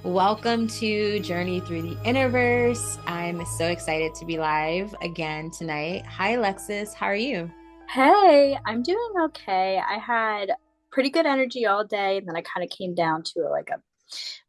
Welcome to Journey Through the Universe. I'm so excited to be live again tonight. Hi, Alexis. How are you? Hey, I'm doing okay. I had pretty good energy all day, and then I kind of came down to a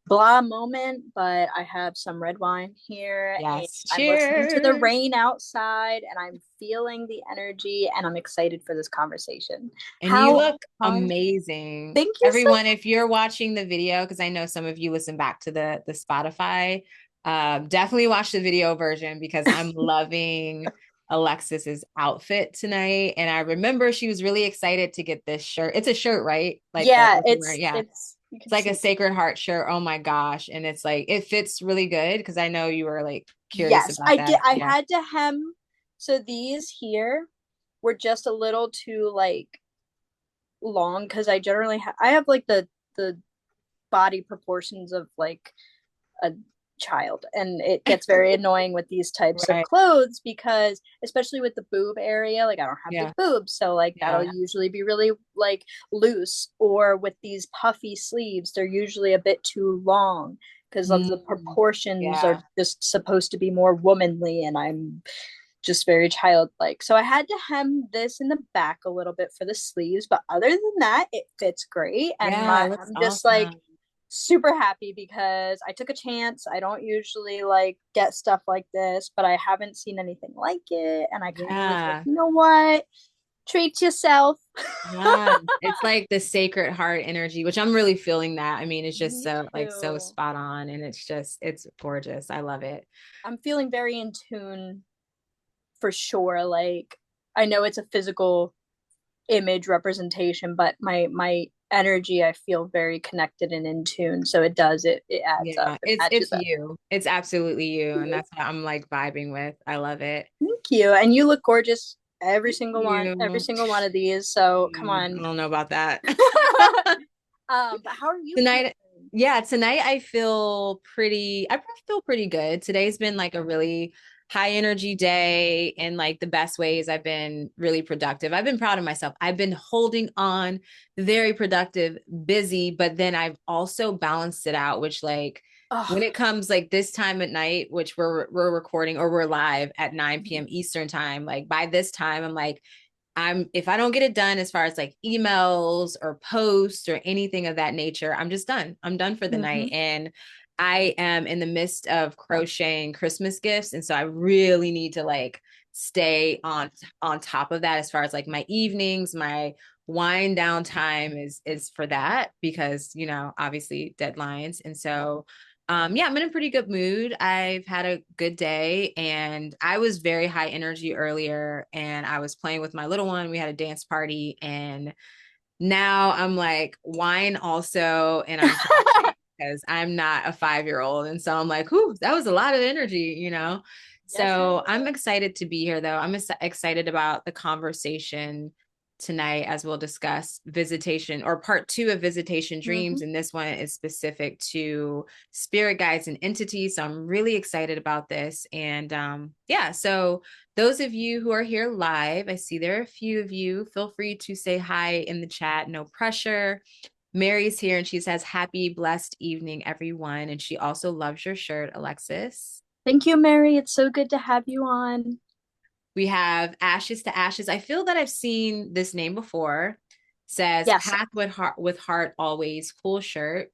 blah moment, but I have some red wine here and Yes. I'm listening to the Cheers. rain outside and I'm feeling the energy and I'm excited for this conversation. And you How look are amazing. Thank you so Everyone, if you're watching the video, because I know some of you listen back to the Spotify, definitely watch the video version because I'm loving Alexis's outfit tonight. And I remember she was really excited to get this shirt. It's a shirt, right? Like the Yeah, what you're wearing. Yeah. it's you It's can like a see. Sacred Heart shirt. Oh my gosh. And it's like it fits really good because I know you were like curious Yes, about that. I Yeah. had to hem. So these here were just a little too long because I have like the body proportions of like a child, and it gets very annoying with these types of Right. clothes because especially with the boob area, like I don't have big Yeah. boobs, so like that'll Yeah. usually be really like loose, or with these puffy sleeves they're usually a bit too long because of the Mm, proportions are yeah. just supposed to be more womanly and I'm just very childlike. So I had to hem this in the back a little bit for the sleeves, but other than that, it fits great. And Yeah. It looks I'm just like awesome. super happy because I took a chance. I don't usually like get stuff like this, but I haven't seen anything like it. And I kind of was like, Yeah. you know what? Treat yourself. Yeah. It's like the Sacred Heart energy, which I'm really feeling that. I mean, it's just Me so like so too. spot on and it's gorgeous. I love it. I'm feeling very in tune for sure. Like I know it's a physical image representation, but my energy, I feel very connected and in tune. So it adds up. Yeah. It It's matches up. you. It's absolutely you. And that's what I'm like vibing with. I love it. Thank you. And you look gorgeous Thank every you. single one of these. So come I on. don't know about that. But how are you Tonight, feeling? yeah, tonight I feel pretty good. Today's been like a really high energy day in like the best ways. I've been really productive. I've been proud of myself. I've been holding on, very productive, busy, but then I've also balanced it out, which like when Oh, it comes like this time at night, which we're recording or we're live at 9 p.m. Eastern time, like by this time I'm like if I don't get it done as far as like emails or posts or anything of that nature, I'm just done. I'm done for the night. mm-hmm. And I am in the midst of crocheting Christmas gifts. And so I really need to like stay on top of that as far as like my evenings, my wind down time is for that because, you know, obviously deadlines. And so yeah, I'm in a pretty good mood. I've had a good day and I was very high energy earlier and I was playing with my little one. We had a dance party and now I'm like wine also and I'm crashing because I'm not a 5-year old. And so I'm like, whew, that was a lot of energy, you know? Yes, it So I'm was. excited to be here though. I'm excited about the conversation tonight as we'll discuss visitation or part two of visitation Mm-hmm. dreams. And this one is specific to spirit guides and entities. So I'm really excited about this. And yeah, so those of you who are here live, I see there are a few of you. Feel free to say hi in the chat, no pressure. Mary's here and she says, happy, blessed evening, everyone. And she also loves your shirt, Alexis. Thank you, Mary. It's so good to have you on. We have Ashes to Ashes. I feel that I've seen this name before. Says Yes. Path with Heart Always, cool shirt.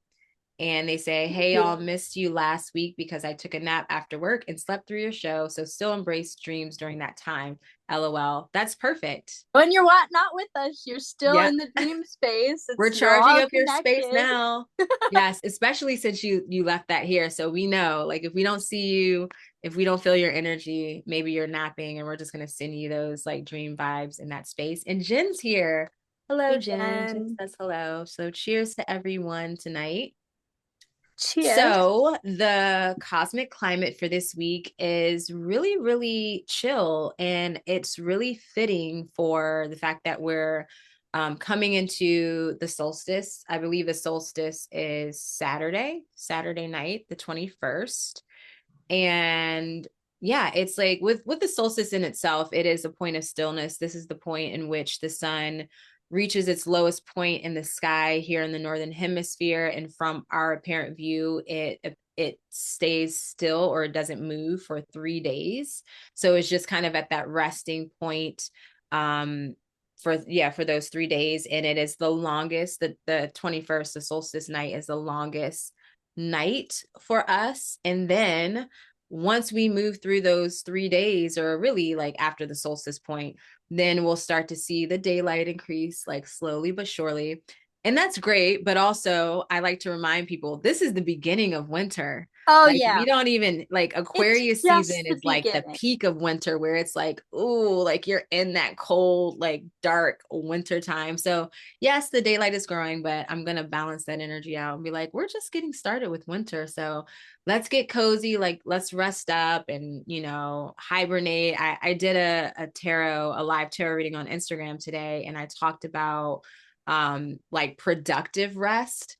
And they say, Thank hey, y'all, you. missed you last week because I took a nap after work and slept through your show. So still embrace dreams during that time. LOL. That's perfect. When you're not with us, you're still Yeah. in the dream space. We're You're charging all up your space connected. now. Yes, especially since you left that here. So we know, like if we don't see you, if we don't feel your energy, maybe you're napping and we're just gonna send you those like dream vibes in that space. And Jen's here. Hello, Hey, Jen. Jen Jen. says hello. So cheers to everyone tonight. Cheers. So, the cosmic climate for this week is really, really chill. And it's really fitting for the fact that we're coming into the solstice. I believe the solstice is Saturday night, the 21st. And yeah, it's like with the solstice in itself, it is a point of stillness. This is the point in which the sun reaches its lowest point in the sky here in the northern hemisphere, and from our apparent view, it stays still, or it doesn't move for 3 days. So it's just kind of at that resting point, um for those 3 days. And it is the longest, the 21st, the solstice night, is the longest night for us. And then once we move through those 3 days, or really like after the solstice point, then we'll start to see the daylight increase, like slowly but surely. And that's great. But also, I like to remind people, this is the beginning of winter. Oh Like, we yeah, don't even, like, it's Aquarius season just the is like the beginning. peak of winter, where it's like, ooh, like you're in that cold, like dark winter time. So yes, the daylight is growing, but I'm gonna balance that energy out and be like, we're just getting started with winter. So let's get cozy, like let's rest up and, hibernate. I did a live tarot reading on Instagram today, and I talked about like productive rest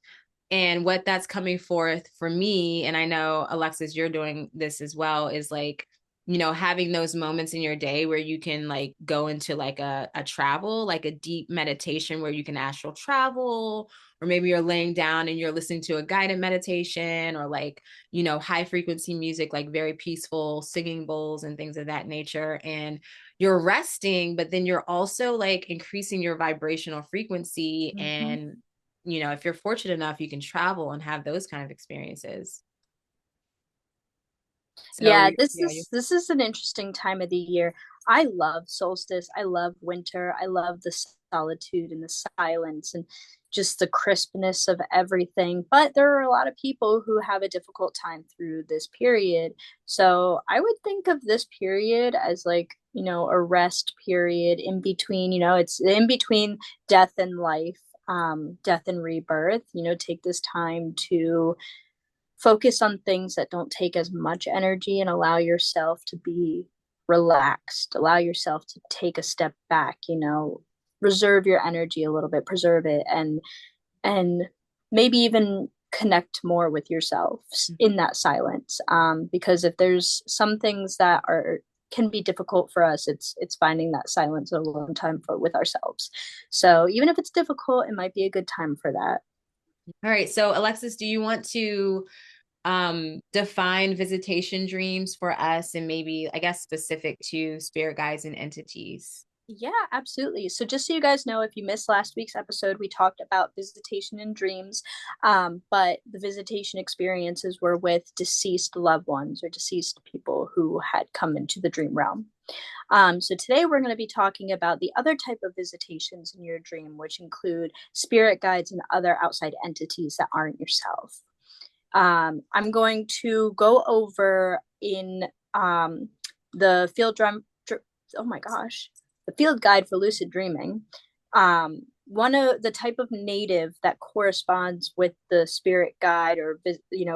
and what that's coming forth for me. And I know, Alexis, you're doing this as well, is like, having those moments in your day where you can like go into like a travel, like a deep meditation where you can astral travel, or maybe you're laying down and you're listening to a guided meditation, or like, high frequency music, like very peaceful singing bowls and things of that nature. And you're resting, but then you're also like increasing your vibrational frequency. Mm-hmm. And if you're fortunate enough, you can travel and have those kind of experiences. So Yeah, yeah, you this is an interesting time of the year. I love solstice. I love winter. I love the solitude and the silence and just the crispness of everything. But there are a lot of people who have a difficult time through this period. So I would think of this period as like, a rest period in between, it's in between death and life, death and rebirth. Take this time to focus on things that don't take as much energy and allow yourself to be relaxed, allow yourself to take a step back, reserve your energy a little bit, preserve it, and maybe even connect more with yourself in that silence, because if there's some things that are can be difficult for us, it's finding that silence alone time for with ourselves. So even if it's difficult, it might be a good time for that. all right. So Alexis, do you want to define visitation dreams for us, and maybe, I guess, specific to spirit guides and entities? Yeah, absolutely. So, just so you guys know, if you missed last week's episode, we talked about visitation and dreams, but the visitation experiences were with deceased loved ones or deceased people who had come into the dream realm. So, today we're going to be talking about the other type of visitations in your dream, which include spirit guides and other outside entities that aren't yourself. I'm going to go over in the field drum. Oh my gosh, the field guide for lucid dreaming. One of the type of native that corresponds with the spirit guide or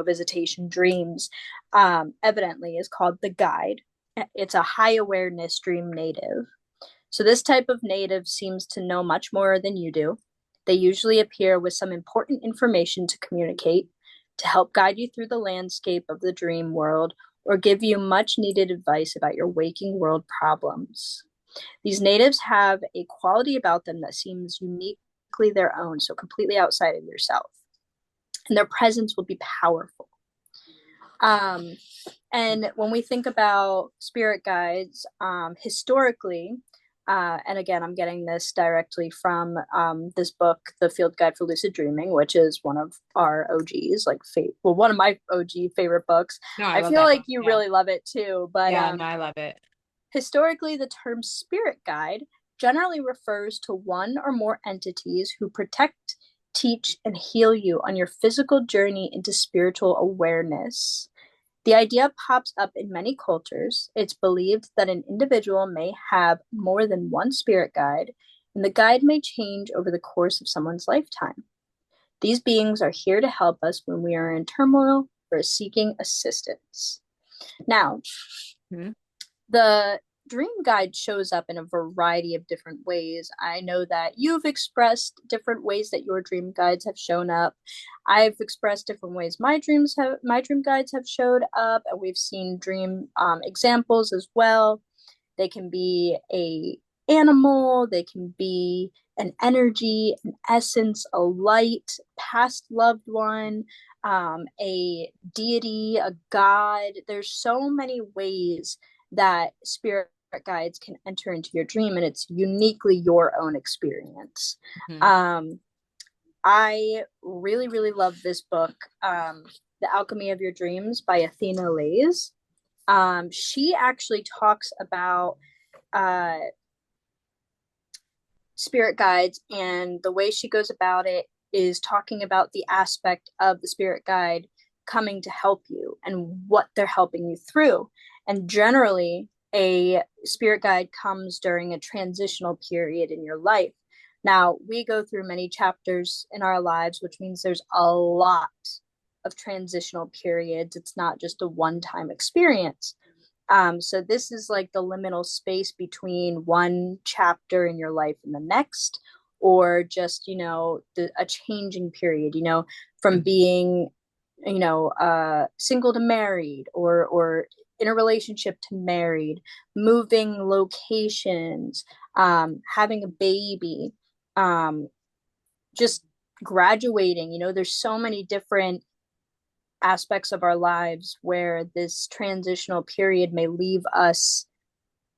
visitation dreams, evidently is called the guide. It's a high awareness dream native. So this type of native seems to know much more than you do. They usually appear with some important information to communicate, to help guide you through the landscape of the dream world, or give you much needed advice about your waking world problems. These natives have a quality about them that seems uniquely their own, so completely outside of yourself. And their presence will be powerful. Um, and when we think about spirit guides, historically, and again, I'm getting this directly from this book, The Field Guide for Lucid Dreaming, which is one of our OGs, like one of my OG favorite books. No, I I love feel that like book. you Yeah. really love it too, but Yeah, no, I love it. historically, the term spirit guide generally refers to one or more entities who protect, teach, and heal you on your physical journey into spiritual awareness. The idea pops up in many cultures. It's believed that an individual may have more than one spirit guide, and the guide may change over the course of someone's lifetime. These beings are here to help us when we are in turmoil or seeking assistance. Now, Hmm. the dream guide shows up in a variety of different ways. I know that you've expressed different ways that your dream guides have shown up. I've expressed different ways my dream guides have showed up, and we've seen dream examples as well. They can be a animal, they can be an energy, an essence, a light, past loved one, a deity, a god. There's so many ways that spirit guides can enter into your dream, and it's uniquely your own experience. Mm-hmm. I really, really love this book, The Alchemy of Your Dreams by Athena Lays. She actually talks about uh, spirit guides, and the way she goes about it is talking about the aspect of the spirit guide coming to help you and what they're helping you through. And generally, a spirit guide comes during a transitional period in your life. Now, we go through many chapters in our lives, which means there's a lot of transitional periods. It's not just a one-time experience. So this is like the liminal space between one chapter in your life and the next, or just, a changing period, from being, single to married, or in a relationship to married, moving locations, having a baby, just graduating. There's so many different aspects of our lives where this transitional period may leave us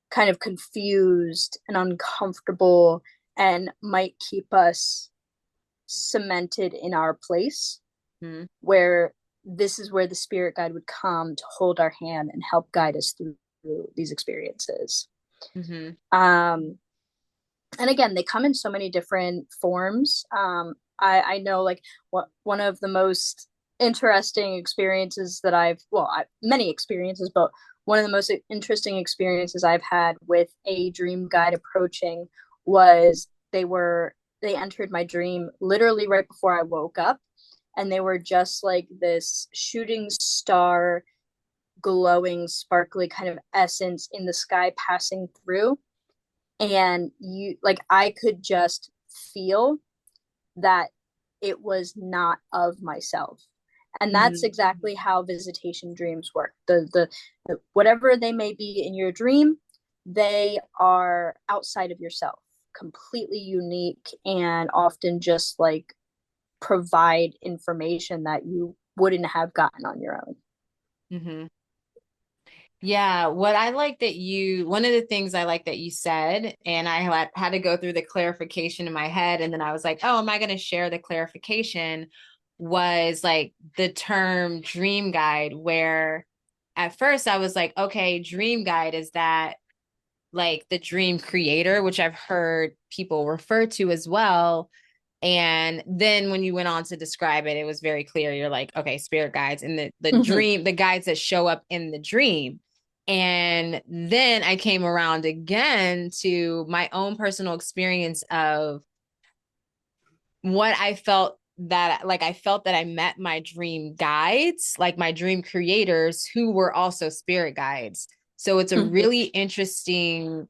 kind of confused and uncomfortable, and might keep us cemented in our place, where this is where the spirit guide would come to hold our hand and help guide us through these experiences. And again, they come in so many different forms. I know, like, one of the most interesting experiences that many experiences, but one of the most interesting experiences I've had with a dream guide approaching was they entered my dream literally right before I woke up, and they were just like this shooting star, glowing, sparkly kind of essence in the sky passing through. And I could just feel that it was not of myself. And that's exactly how visitation dreams work. The whatever they may be in your dream, they are outside of yourself, completely unique, and often just like provide information that you wouldn't have gotten on your own. Yeah, one of the things I like that you said, and I had to go through the clarification in my head, and then I was like, oh, am I going to share the clarification? Was like the term dream guide, where at first I was like, okay, dream guide, is that like the dream creator, which I've heard people refer to as well. And then when you went on to describe it, it was very clear. You're like, okay, spirit guides and the dream, the guides that show up in the dream. And then I came around again to my own personal experience of what I felt I felt that I met my dream guides, like my dream creators, who were also spirit guides. So it's a really interesting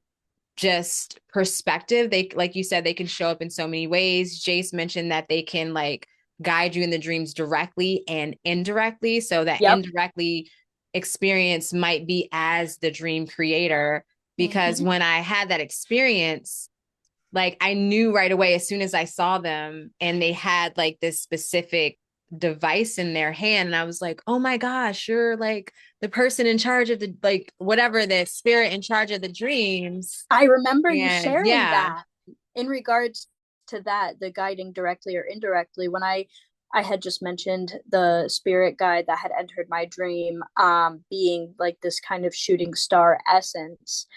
just perspective. They, like you said, they can show up in so many ways. Jace mentioned that they can like guide you in the dreams directly and indirectly. So that indirectly experience might be as the dream creator, because when I had that experience, like I knew right away as soon as I saw them and they had like this specific device in their hand, and I was like, oh my gosh, you're like the person in charge of the, like, whatever, the spirit in charge of the dreams. I remember you sharing that in regards to that, the guiding directly or indirectly, when I had just mentioned the spirit guide that had entered my dream, being like this kind of shooting star essence.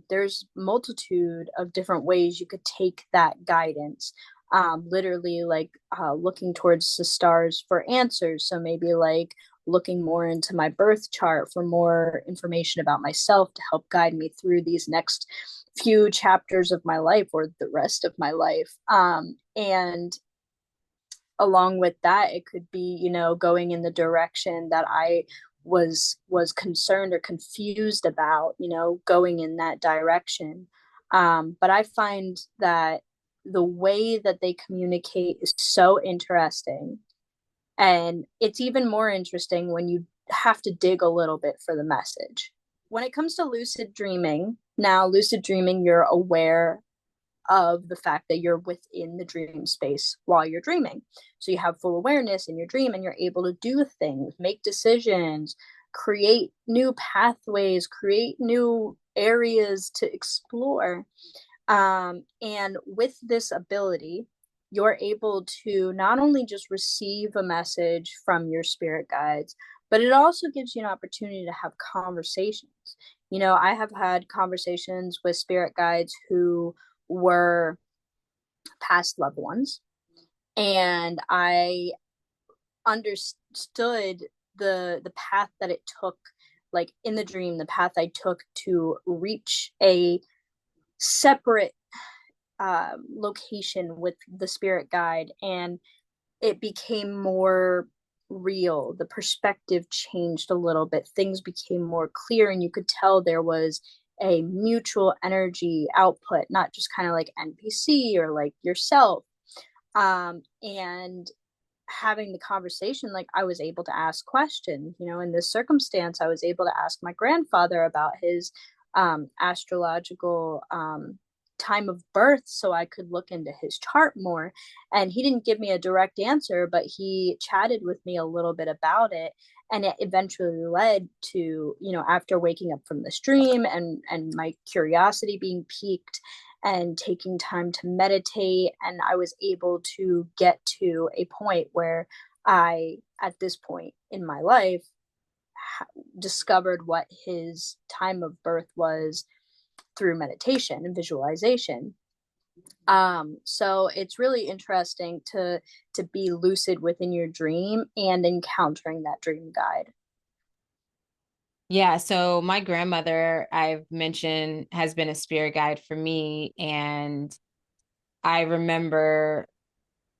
There's multitude of different ways you could take that guidance. Literally like looking towards the stars for answers. So maybe like looking more into my birth chart for more information about myself to help guide me through these next few chapters of my life or the rest of my life. And along with that, it could be, going in the direction that I was concerned or confused about, going in that direction. But I find that the way that they communicate is so interesting. And it's even more interesting when you have to dig a little bit for the message. When it comes to lucid dreaming, now, lucid dreaming, you're aware of the fact that you're within the dream space while you're dreaming. So you have full awareness in your dream and you're able to do things, make decisions, create new pathways, create new areas to explore. And with this ability, you're able to not only just receive a message from your spirit guides, but it also gives you an opportunity to have conversations. I have had conversations with spirit guides who were past loved ones, and I understood the path that it took, like in the dream, the path I took to reach a separate location with the spirit guide, and it became more real. The perspective changed a little bit, things became more clear, and you could tell there was a mutual energy output, not just kind of like NPC or like yourself. And having the conversation, like I was able to ask questions. In this circumstance, I was able to ask my grandfather about his astrological time of birth so I could look into his chart more. And he didn't give me a direct answer, but he chatted with me a little bit about it. And it eventually led to, after waking up from this dream and my curiosity being piqued and taking time to meditate, and I was able to get to a point where I, at this point in my life, discovered what his time of birth was through meditation and visualization. So it's really interesting to be lucid within your dream and encountering that dream guide. Yeah, so my grandmother, I've mentioned, has been a spirit guide for me. And I remember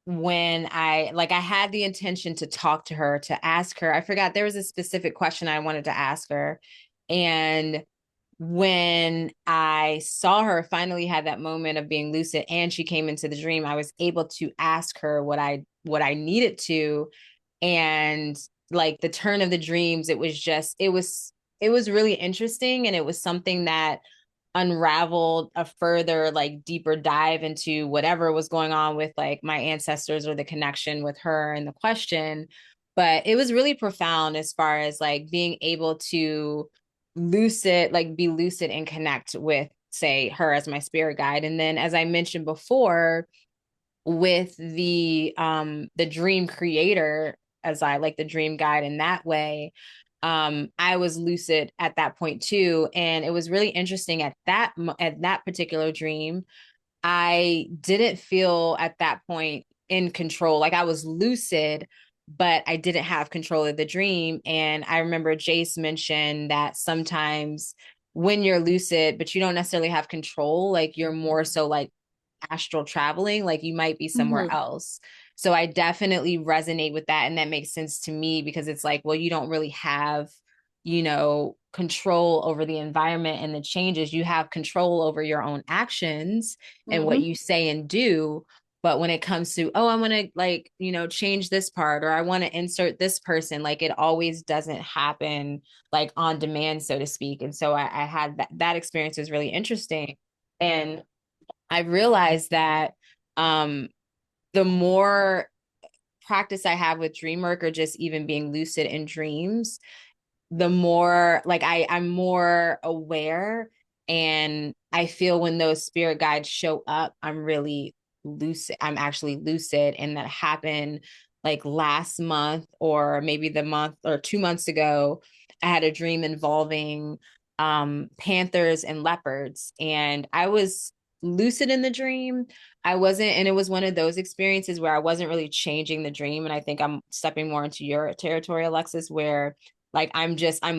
when I had the intention to talk to her, to ask her, I forgot there was a specific question I wanted to ask her. And when I saw her finally had that moment of being lucid and she came into the dream, I was able to ask her what I needed to. And like the turn of the dreams, it was really interesting, and it was something that unraveled a further like deeper dive into whatever was going on with like my ancestors or the connection with her and the question. But it was really profound as far as like being able to be lucid and connect with, say, her as my spirit guide. And then, as I mentioned before, with the dream creator, as I like the dream guide in that way, I was lucid at that point too. And it was really interesting at that particular dream. I didn't feel at that point in control. Like I was lucid, but I didn't have control of the dream. And I remember Jace mentioned that sometimes when you're lucid, but you don't necessarily have control, like you're more so like astral traveling, like you might be somewhere Mm-hmm. else. So I definitely resonate with that. And that makes sense to me because it's like, well, you don't really have, control over the environment and the changes. You have control over your own actions and what Mm-hmm. you say and do. But when it comes to, oh, I want to like, change this part, or I want to insert this person, like it always doesn't happen like on demand, so to speak. And so I had that experience was really interesting. And I realized that um, the more practice I have with dream work or just even being lucid in dreams, the more like I'm more aware, and I feel when those spirit guides show up, I'm actually lucid. And that happened like last month, or maybe the month or 2 months ago. I had a dream involving panthers and leopards, and I was lucid in the dream. I wasn't, and it was one of those experiences where I wasn't really changing the dream. And I think I'm stepping more into your territory, Alexis, where like I'm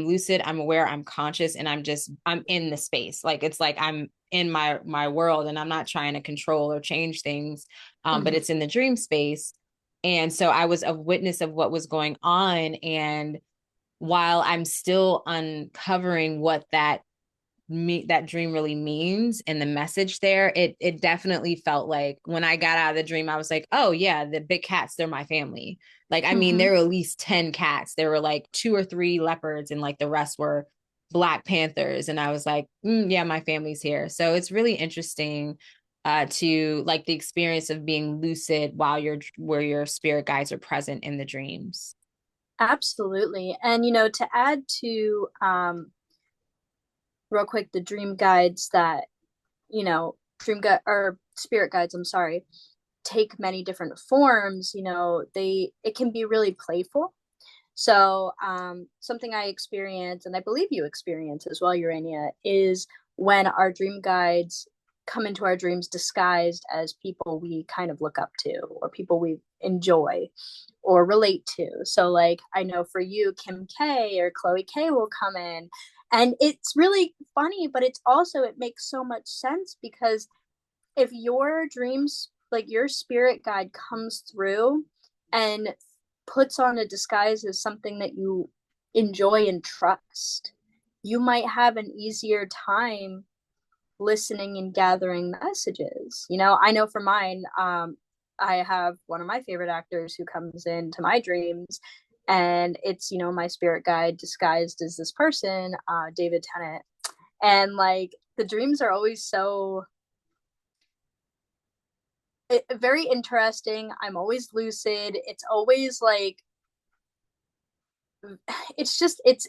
lucid, I'm aware, I'm conscious, and I'm in the space. Like it's like I'm in my world, and I'm not trying to control or change things. But Mm-hmm. it's in the dream space. And so I was a witness of what was going on. And while I'm still uncovering what that dream really means and the message there, it definitely felt like when I got out of the dream, I was like, oh yeah, the big cats, they're my family. Like, I mean, Mm-hmm. there were at least 10 cats. There were like two or three leopards, and like the rest were Black Panthers. And I was like, yeah, my family's here. So it's really interesting to like the experience of being lucid while you're where your spirit guides are present in the dreams. Absolutely. And to add to real quick the dream guides that, dream guide or spirit guides, I'm sorry, take many different forms, they it can be really playful. So, something I experience, and I believe you experience as well, Urania, is when our dream guides come into our dreams disguised as people we kind of look up to or people we enjoy or relate to. So, like, I know for you, Kim K or Chloe K will come in. And it's really funny, but it's also, it makes so much sense because if your dreams, like your spirit guide comes through and puts on a disguise as something that you enjoy and trust, you might have an easier time listening and gathering messages. I know for mine, I have one of my favorite actors who comes into my dreams, and it's, my spirit guide disguised as this person, David Tennant. And like the dreams are always so very interesting. I'm always lucid. It's always like it's just it's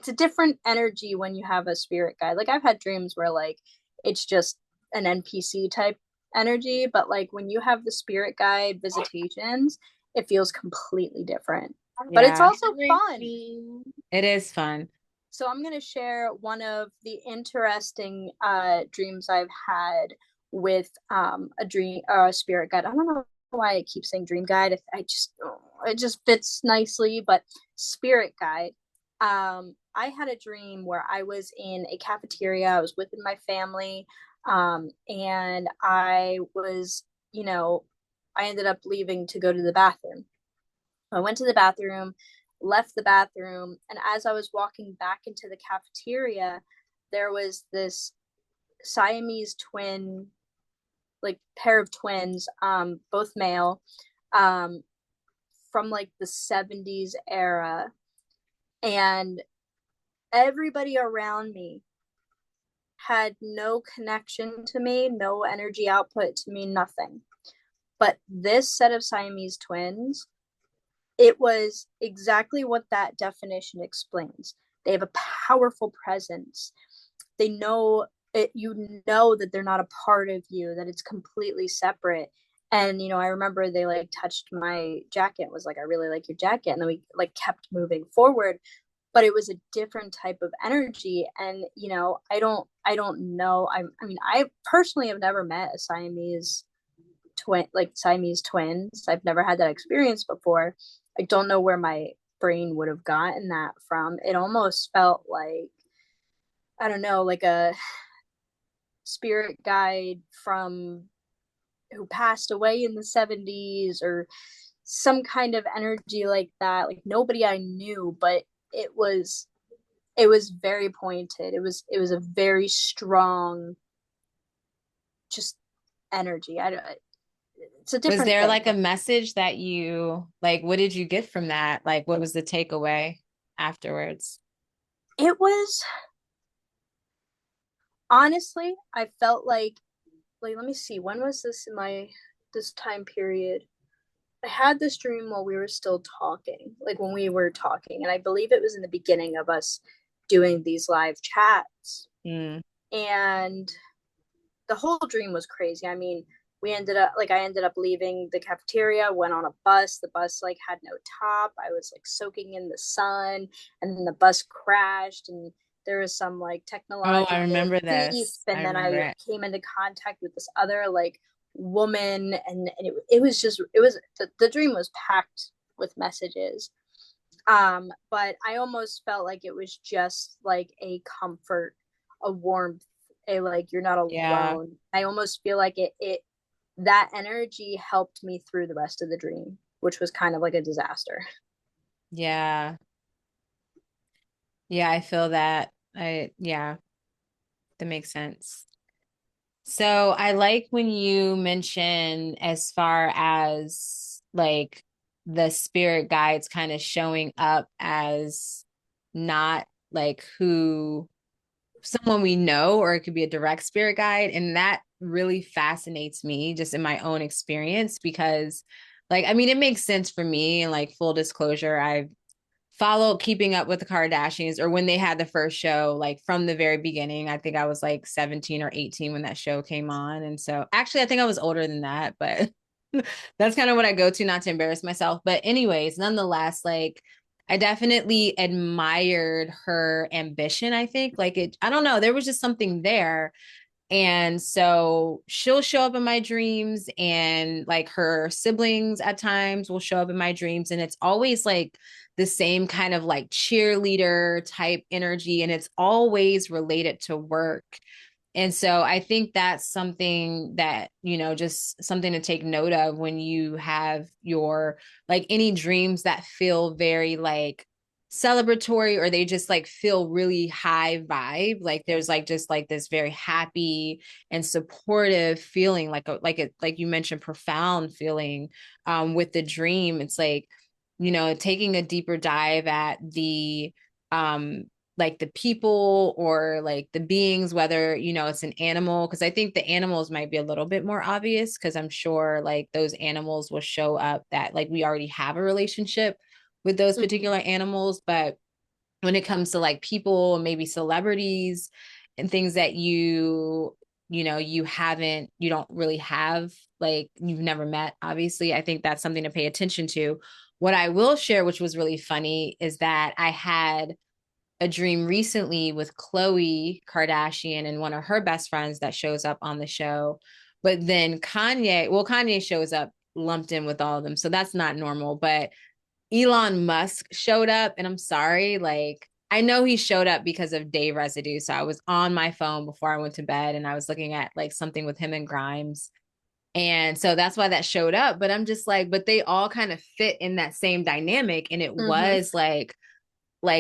a different energy when you have a spirit guide. Like I've had dreams where like it's just an NPC type energy, but like when you have the spirit guide visitations, it feels completely different. But it's Yeah, also fun. it is fun. So I'm going to share one of the interesting dreams I've had with a dream a spirit guide. I don't know why I keep saying dream guide. I just it just fits nicely, but spirit guide. I had a dream where I was in a cafeteria. I was with my family, and I was, I ended up leaving to go to the bathroom. I went to the bathroom, left the bathroom, and as I was walking back into the cafeteria, there was this Siamese twin, like pair of twins, both male, um, from like the 70s era. And everybody around me had no connection to me, no energy output to me, nothing. But this set of Siamese twins, it was exactly what that definition explains. They have a powerful presence. They know it, you know that they're not a part of you, that it's completely separate. And I remember they like touched my jacket, was like, I really like your jacket. And then we like kept moving forward. But it was a different type of energy. And I don't know. I mean, I personally have never met a Siamese twins. I've never had that experience before. I don't know where my brain would have gotten that from. It almost felt like, I don't know, like a spirit guide from who passed away in the 70s or some kind of energy like that. Like nobody I knew, but it was it was very pointed. It was a very strong just energy. I don't, it's a Was different there like a thing. message that you like? What did you get from that? Like, what was the takeaway afterwards? It was honestly, I felt like let me see, when was this in my this time period? I had this dream while we were still talking, like when we were talking, and I believe it was in the beginning of us doing these live chats. Mm. And the whole dream was crazy. I mean, I ended up leaving the cafeteria, went on a bus. The bus like had no top. I was like soaking in the sun, and then the bus crashed, and there was some like Oh, I technological remember thief, this. I and then remember I it. came into contact with this other like woman, and it was just it was the dream was packed with messages. But I almost felt like it was just like a comfort, a warmth, a like you're not Yeah. alone. I almost feel like it that energy helped me through the rest of the dream, which was kind of like a disaster. Yeah. Yeah, I feel that. Yeah, that makes sense. So I like when you mention as far as like the spirit guides kind of showing up as not like who someone we know, or it could be a direct spirit guide. And that really fascinates me just in my own experience because, like, I mean, it makes sense for me. And like, full disclosure, I've followed Keeping Up with the Kardashians, or when they had the first show, like from the very beginning. I think I was like 17 or 18 when that show came on. And so actually, I think I was older than that, but that's kind of what I go to, not to embarrass myself. But, anyways, nonetheless, like, I definitely admired her ambition. I think, like, I don't know, there was just something there. And so she'll show up in my dreams, and like her siblings at times will show up in my dreams. And it's always like the same kind of like cheerleader type energy. And it's always related to work. And so I think that's something that, just something to take note of when you have your like any dreams that feel very like celebratory, or they just like feel really high vibe. Like there's like just like this very happy and supportive feeling, like you mentioned, profound feeling with the dream. It's like, taking a deeper dive at the um like the people or like the beings, whether, it's an animal, because I think the animals might be a little bit more obvious, because I'm sure like those animals will show up that like we already have a relationship with those particular animals. But when it comes to like people and maybe celebrities and things that you don't really have, like you've never met, obviously, I think that's something to pay attention to. What I will share, which was really funny, is that I had a dream recently with Khloe Kardashian and one of her best friends that shows up on the show. But then Kanye shows up lumped in with all of them. So that's not normal. But Elon Musk showed up, and I'm sorry, like, I know he showed up because of day residue. So I was on my phone before I went to bed, and I was looking at like something with him and Grimes. And so that's why that showed up. But I'm just like, but they all kind of fit in that same dynamic. And it Mm-hmm. was like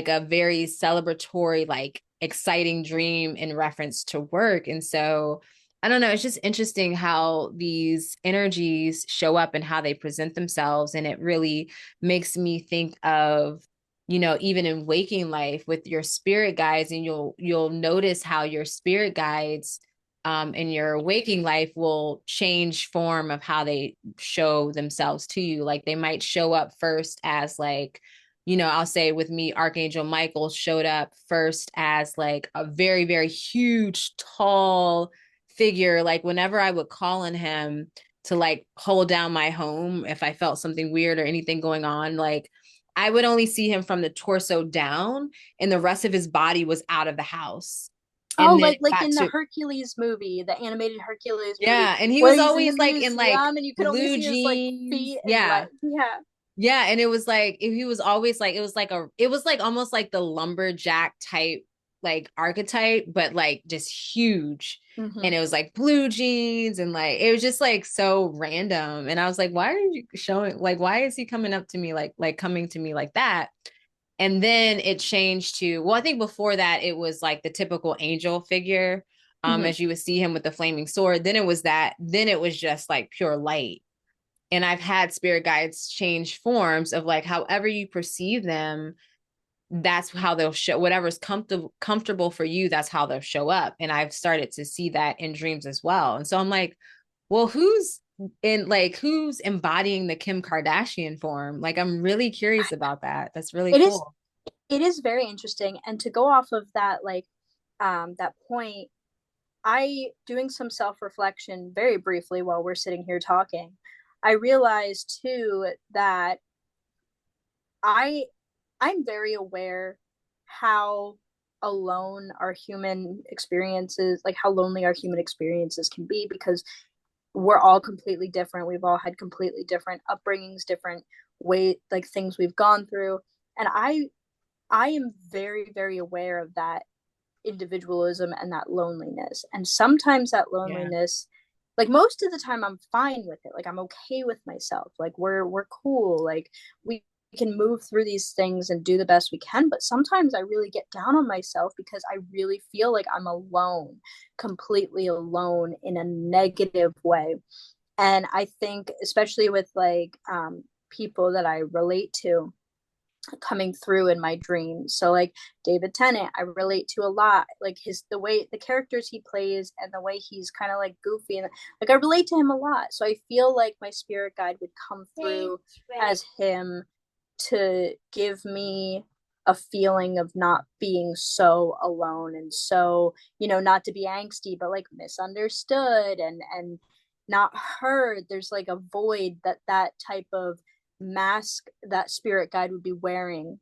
a very celebratory, like exciting dream in reference to work. And so I don't know, it's just interesting how these energies show up and how they present themselves. And it really makes me think of, even in waking life with your spirit guides, and you'll notice how your spirit guides in your waking life will change form of how they show themselves to you. Like they might show up first as like, I'll say with me, Archangel Michael showed up first as like a very, very huge, tall figure. Like whenever I would call on him to like hold down my home, if I felt something weird or anything going on, like I would only see him from the torso down, and the rest of his body was out of the house. Oh, And then it like got in the to, Hercules movie, the animated Hercules movie, yeah. And he where was he's in the always like in like museum and you can only blue see his like jeans. feet and Yeah. like yeah. Yeah, and it was like he was always like it was like almost like the lumberjack type like archetype, but like just huge. Mm-hmm. And it was like blue jeans, and like it was just like so random. And I was like, why are you showing, like why is he coming up to me like coming to me like that? And then it changed to, well, I think before that it was like the typical angel figure, Mm-hmm. as you would see him with the flaming sword. Then it was just like pure light. And I've had spirit guides change forms of like however you perceive them, that's how they'll show whatever's comfortable for you, that's how they'll show up. And I've started to see that in dreams as well. And so I'm like, well, who's embodying the Kim Kardashian form? Like I'm really curious about that. That's really It is cool. it is very interesting. And to go off of that, like that point, I doing some self-reflection very briefly while we're sitting here talking, I realized too that I I'm very aware how alone our human experiences, like how lonely our human experiences can be because we're all completely different. We've all had completely different upbringings, different like things we've gone through. And I am very, very aware of that individualism and that loneliness. And sometimes that Yeah. loneliness, like most of the time I'm fine with it. Like I'm okay with myself. Like we're cool. Like we can move through these things and do the best we can, but sometimes I really get down on myself because I really feel like I'm alone, completely alone in a negative way. And I think especially with like people that I relate to coming through in my dreams. So like David Tennant, I relate to a lot. Like his the way the characters he plays and the way he's kind of like goofy and like I relate to him a lot. So I feel like my spirit guide would come through as him to give me a feeling of not being so alone and so, you know, not to be angsty, but like misunderstood and not heard. There's like a void that that type of mask that spirit guide would be wearing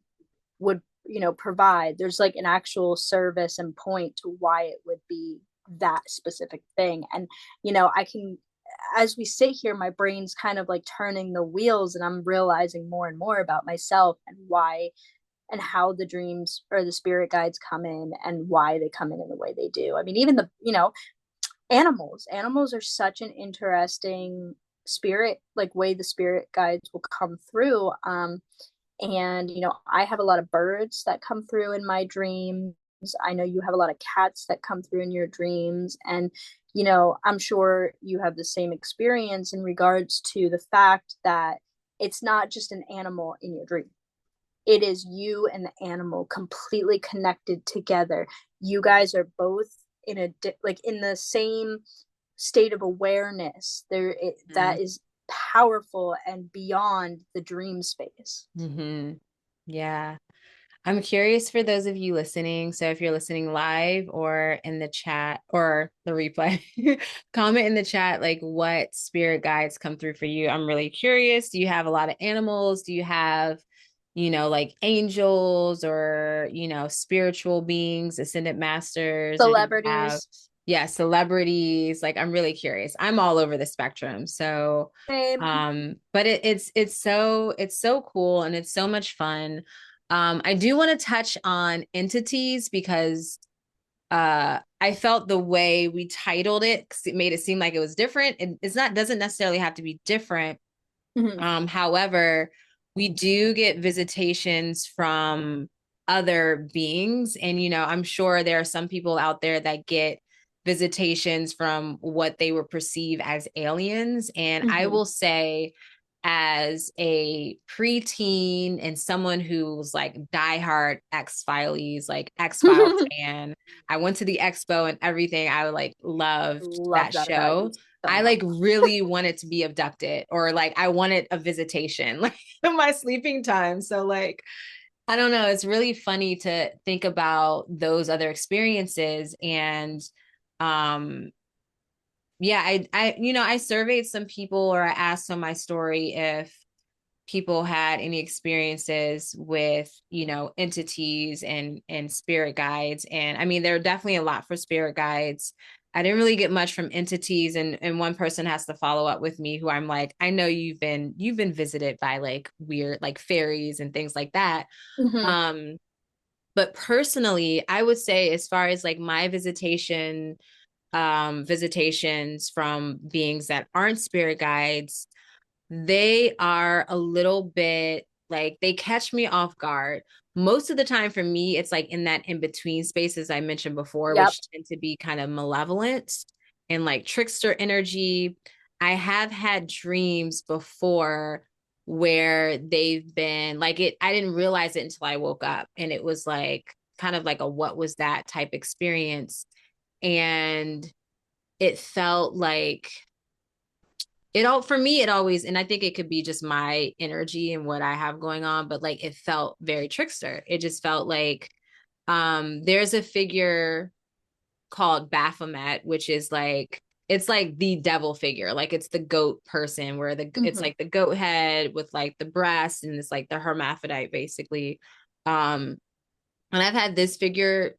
would, you know, provide. There's like an actual service and point to why it would be that specific thing. And you know, I can, as we sit here, my brain's kind of like turning the wheels and I'm realizing more and more about myself and why and how the dreams or the spirit guides come in and why they come in the way they do. I mean, even the, you know, animals are such an interesting spirit, like way the spirit guides will come through. And you know, I have a lot of birds that come through in my dreams. I know you have a lot of cats that come through in your dreams, and you know, I'm sure you have the same experience in regards to the fact that it's not just an animal in your dream. It is you and the animal completely connected together. You guys are both in a like in the same state of awareness. That is powerful and beyond the dream space. Mm-hmm. Yeah. I'm curious for those of you listening. So if you're listening live or in the chat or the replay, comment in the chat like what spirit guides come through for you. I'm really curious. Do you have a lot of animals? Do you have, you know, like angels or, you know, spiritual beings, ascended masters, or do you have, Celebrities. yeah, celebrities? Like I'm really curious. I'm all over the spectrum. So Same. but it's so cool and it's so much fun. I do want to touch on entities because I felt the way we titled it, 'cause it made it seem like it was different. It's not, doesn't necessarily have to be different. Mm-hmm. However, we do get visitations from other beings. And, you know, I'm sure there are some people out there that get visitations from what they would perceive as aliens. And I Mm-hmm. will say, as a preteen and someone who's like diehard X-Files, like X-Files fan, I went to the expo and everything. I like loved Love that that about you show. so I much. like really wanted to be abducted or like I wanted a visitation like in my sleeping time. So like I don't know, it's really funny to think about those other experiences and um yeah, I you know, I surveyed some people or I asked on my story if people had any experiences with, you know, entities and spirit guides. And I mean, there are definitely a lot for spirit guides. I didn't really get much from entities, and one person has to follow up with me who I'm like, I know you've been visited by like weird like fairies and things like that. Mm-hmm. Um but personally, I would say as far as like my visitations from beings that aren't spirit guides, they are a little bit like they catch me off guard. Most of the time for me, it's like in that in between space, as I mentioned before, Yep. which tend to be kind of malevolent and like trickster energy. I have had dreams before where they've been like it, I didn't realize it until I woke up. And it was like kind of like a what was that type experience. And it felt like it all for me it always, and I think it could be just my energy and what I have going on, but like it felt very trickster. It just felt like there's a figure called Baphomet, which is like it's like the devil figure, like it's the goat person where the it's Mm-hmm. like the goat head with like the breast and it's like the hermaphrodite basically. um and I've had this figure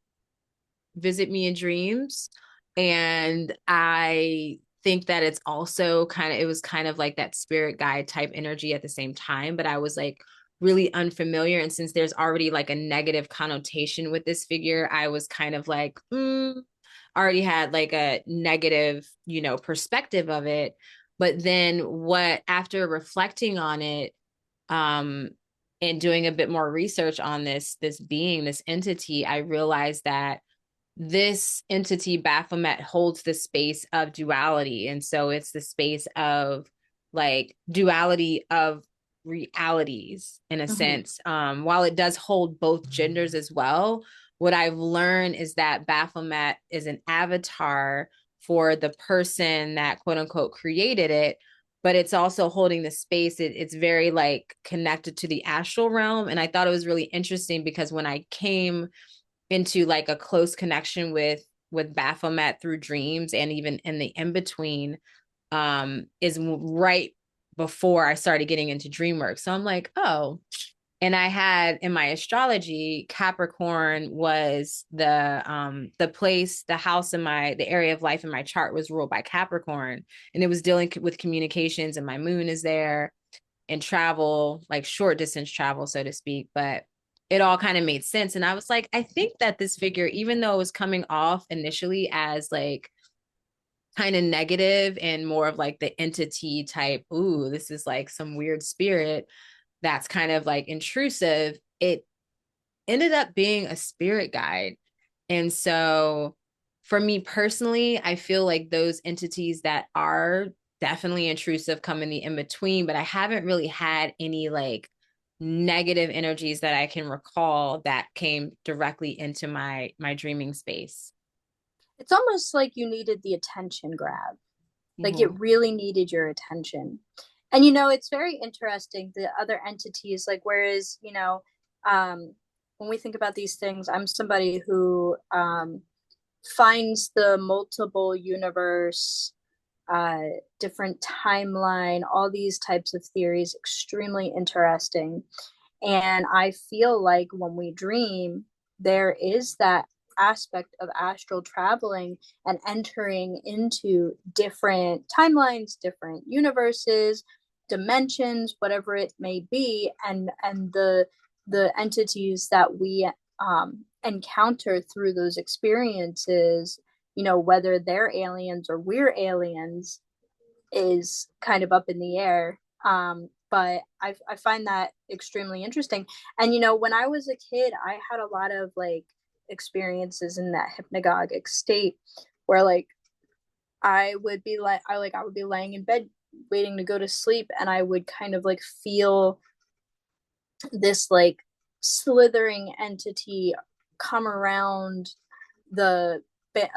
visit me in dreams. And I think that it's also kind of, it was kind of like that spirit guide type energy at the same time. But I was like really unfamiliar. And since there's already like a negative connotation with this figure, I was kind of like, already had like a negative, you know, perspective of it. But then what, after reflecting on it, um, in doing a bit more research on this being, this entity, I realized that this entity Baphomet holds the space of duality, and so it's the space of like duality of realities in a Mm-hmm. sense. While it does hold both genders as well, what I've learned is that Baphomet is an avatar for the person that quote unquote created it, but it's also holding the space. It's very like connected to the astral realm. And I thought it was really interesting because when I came into like a close connection with Baphomet through dreams and even in the in between, is right before I started getting into dream work. So I'm like, oh, and I had in my astrology, Capricorn was the place, the house in my the area of life in my chart was ruled by Capricorn, and it was dealing with communications, and my moon is there and travel, like short distance travel, so to speak. But it all kind of made sense. And I was like, I think that this figure, even though it was coming off initially as like kind of negative and more of like the entity type, ooh, this is like some weird spirit that's kind of like intrusive, it ended up being a spirit guide. And so for me personally, I feel like those entities that are definitely intrusive come in the in between, but I haven't really had any like negative energies that I can recall that came directly into my dreaming space. It's almost like you needed the attention grab. Like Mm-hmm. it really needed your attention. And you know, it's very interesting the other entities, like whereas, um, when we think about these things, I'm somebody who finds the multiple universe, uh, different timeline, all these types of theories extremely interesting. And I feel like when we dream, there is that aspect of astral traveling and entering into different timelines, different universes, dimensions, whatever it may be, and the entities that we encounter through those experiences, whether they're aliens or we're aliens, is kind of up in the air. But I find that extremely interesting. And when I was a kid, I had a lot of like experiences in that hypnagogic state where like I would be laying in bed waiting to go to sleep, and I would kind of like feel this like slithering entity come around the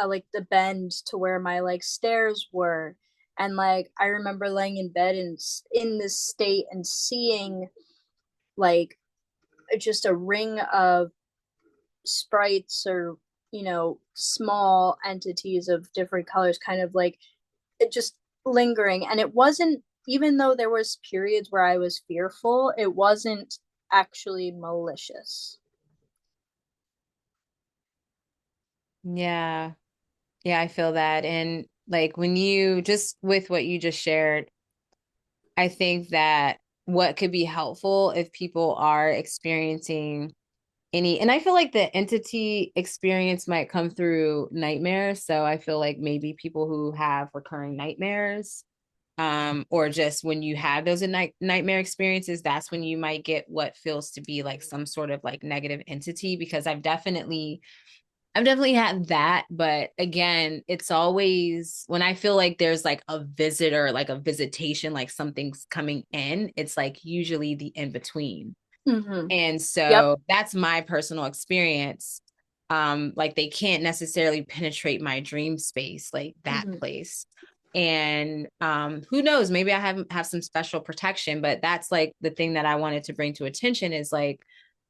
like the bend to where my like stairs were. And like I remember laying in bed and in this state and seeing like just a ring of sprites or small entities of different colors, kind of like it just lingering. And it wasn't, even though there was periods where I was fearful, it wasn't actually malicious. Yeah. Yeah, I feel that. And like when you just with what you just shared, I think that what could be helpful if people are experiencing any, and I feel like the entity experience might come through nightmares. So I feel like maybe people who have recurring nightmares, or just when you have those nightmare experiences, that's when you might get what feels to be like some sort of like negative entity. Because I've definitely had that, but again, it's always when I feel like there's like a visitor, like a visitation, like something's coming in, it's like usually the in between. Mm-hmm. And Yep. so that's my personal experience. Like they can't necessarily penetrate my dream space, like that Mm-hmm. place. And who knows, maybe I have some special protection, but that's like the thing that I wanted to bring to attention is like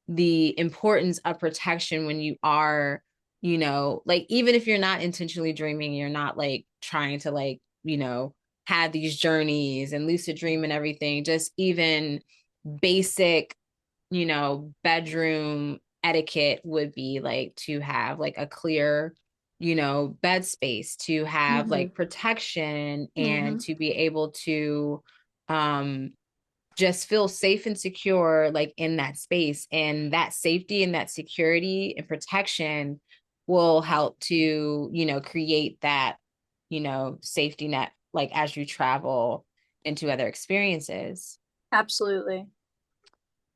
the importance of protection when you are, like even if you're not intentionally dreaming, you're not like trying to like, have these journeys and lucid dream and everything, just even basic, bedroom etiquette would be like to have like a clear, bed space, to have Mm-hmm. like protection and Mm-hmm. to be able to um just feel safe and secure like in that space, and that safety and that security and protection will help to create that safety net like as you travel into other experiences. Absolutely.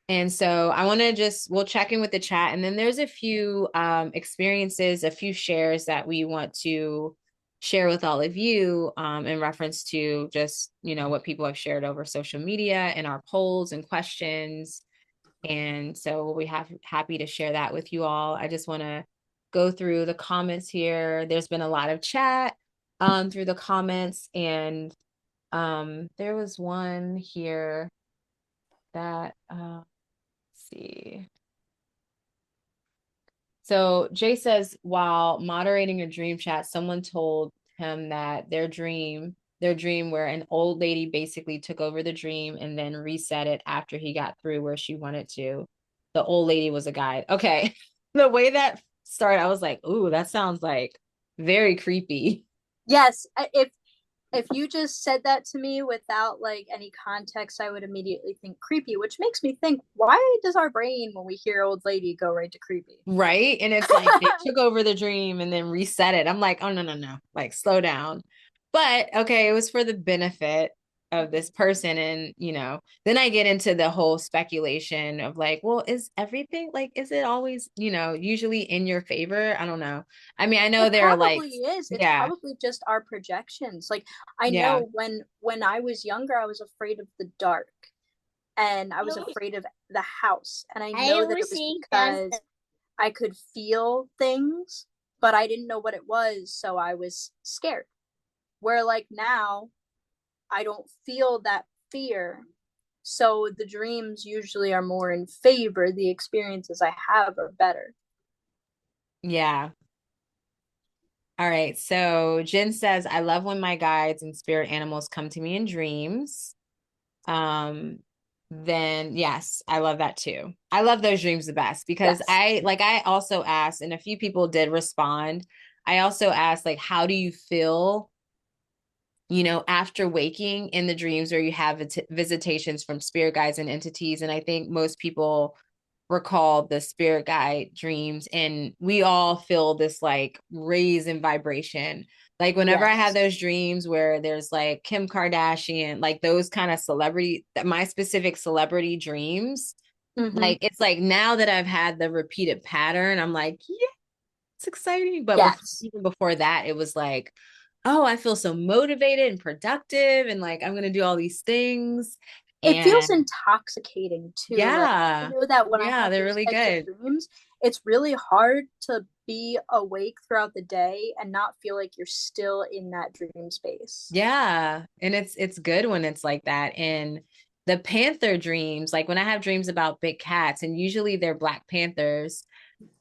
And so I want to we'll check in with the chat. And then there's a few experiences, a few shares that we want to share with all of you in reference to just, what people have shared over social media and our polls and questions. And so we'll be happy to share that with you all. I just want to go through the comments here. There's been a lot of chat through the comments, and there was one here that let's see. So Jay says, while moderating a dream chat, someone told him that their dream where an old lady basically took over the dream and then reset it after he got through where she wanted to. The old lady was a guide. Okay. The way that started, I was like, ooh, that sounds like very creepy. Yes, if you just said that to me without like any context, I would immediately think creepy, which makes me think, why does our brain, when we hear old lady, go right to creepy? Right. And it's like they took over the dream and then reset it. I'm like, oh, no, no, no. Like, slow down. But okay, it was for the benefit of this person. And, then I get into the whole speculation of like, well, is everything like, is it always, usually in your favor? I don't know. I mean, I know It there are like, probably is. It's yeah, probably just our projections. Like I yeah. know when I was younger, I was afraid of the dark and I was afraid of the house. And I know that it was because I could feel things, but I didn't know what it was, so I was scared. Where like now, I don't feel that fear. So the dreams usually are more in favor. The experiences I have are better. Yeah. All right. So Jen says, I love when my guides and spirit animals come to me in dreams. Um, then yes, I love that too. I love those dreams the best because Yes. I also asked, and a few people did respond. I also asked, like, how do you feel, after waking in the dreams where you have visitations from spirit guides and entities? And I think most people recall the spirit guide dreams, and we all feel this like raise in vibration. Like whenever I have Yes. those dreams where there's like Kim Kardashian, like those kind of celebrity, that my specific celebrity dreams, Mm-hmm. like it's like now that I've had the repeated pattern, I'm like, yeah, it's exciting. But Yes. even before that, it was like, oh, I feel so motivated and productive, and like I'm gonna do all these things. It feels And intoxicating too. Like I yeah, know that when I yeah, have they're those really types of good. dreams, it's really hard to be awake throughout the day and not feel like you're still in that dream space. Yeah. And it's good when it's like that. And the panther dreams, like when I have dreams about big cats, and usually they're black panthers,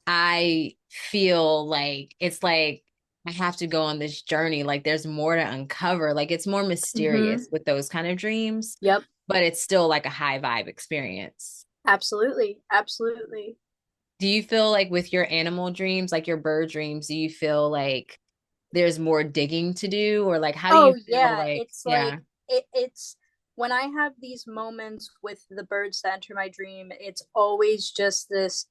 I feel like it's like I have to go on this journey. Like there's more to uncover. Like it's more Mm-hmm. mysterious with those kind of dreams, Yep. but it's still like a high vibe experience. Absolutely. Absolutely. Do you feel like with your animal dreams, like your bird dreams, do you feel like there's more digging to do, or like how do you Oh feel yeah, like, it's like yeah. it's when I have these moments with the birds that enter my dream, it's always just this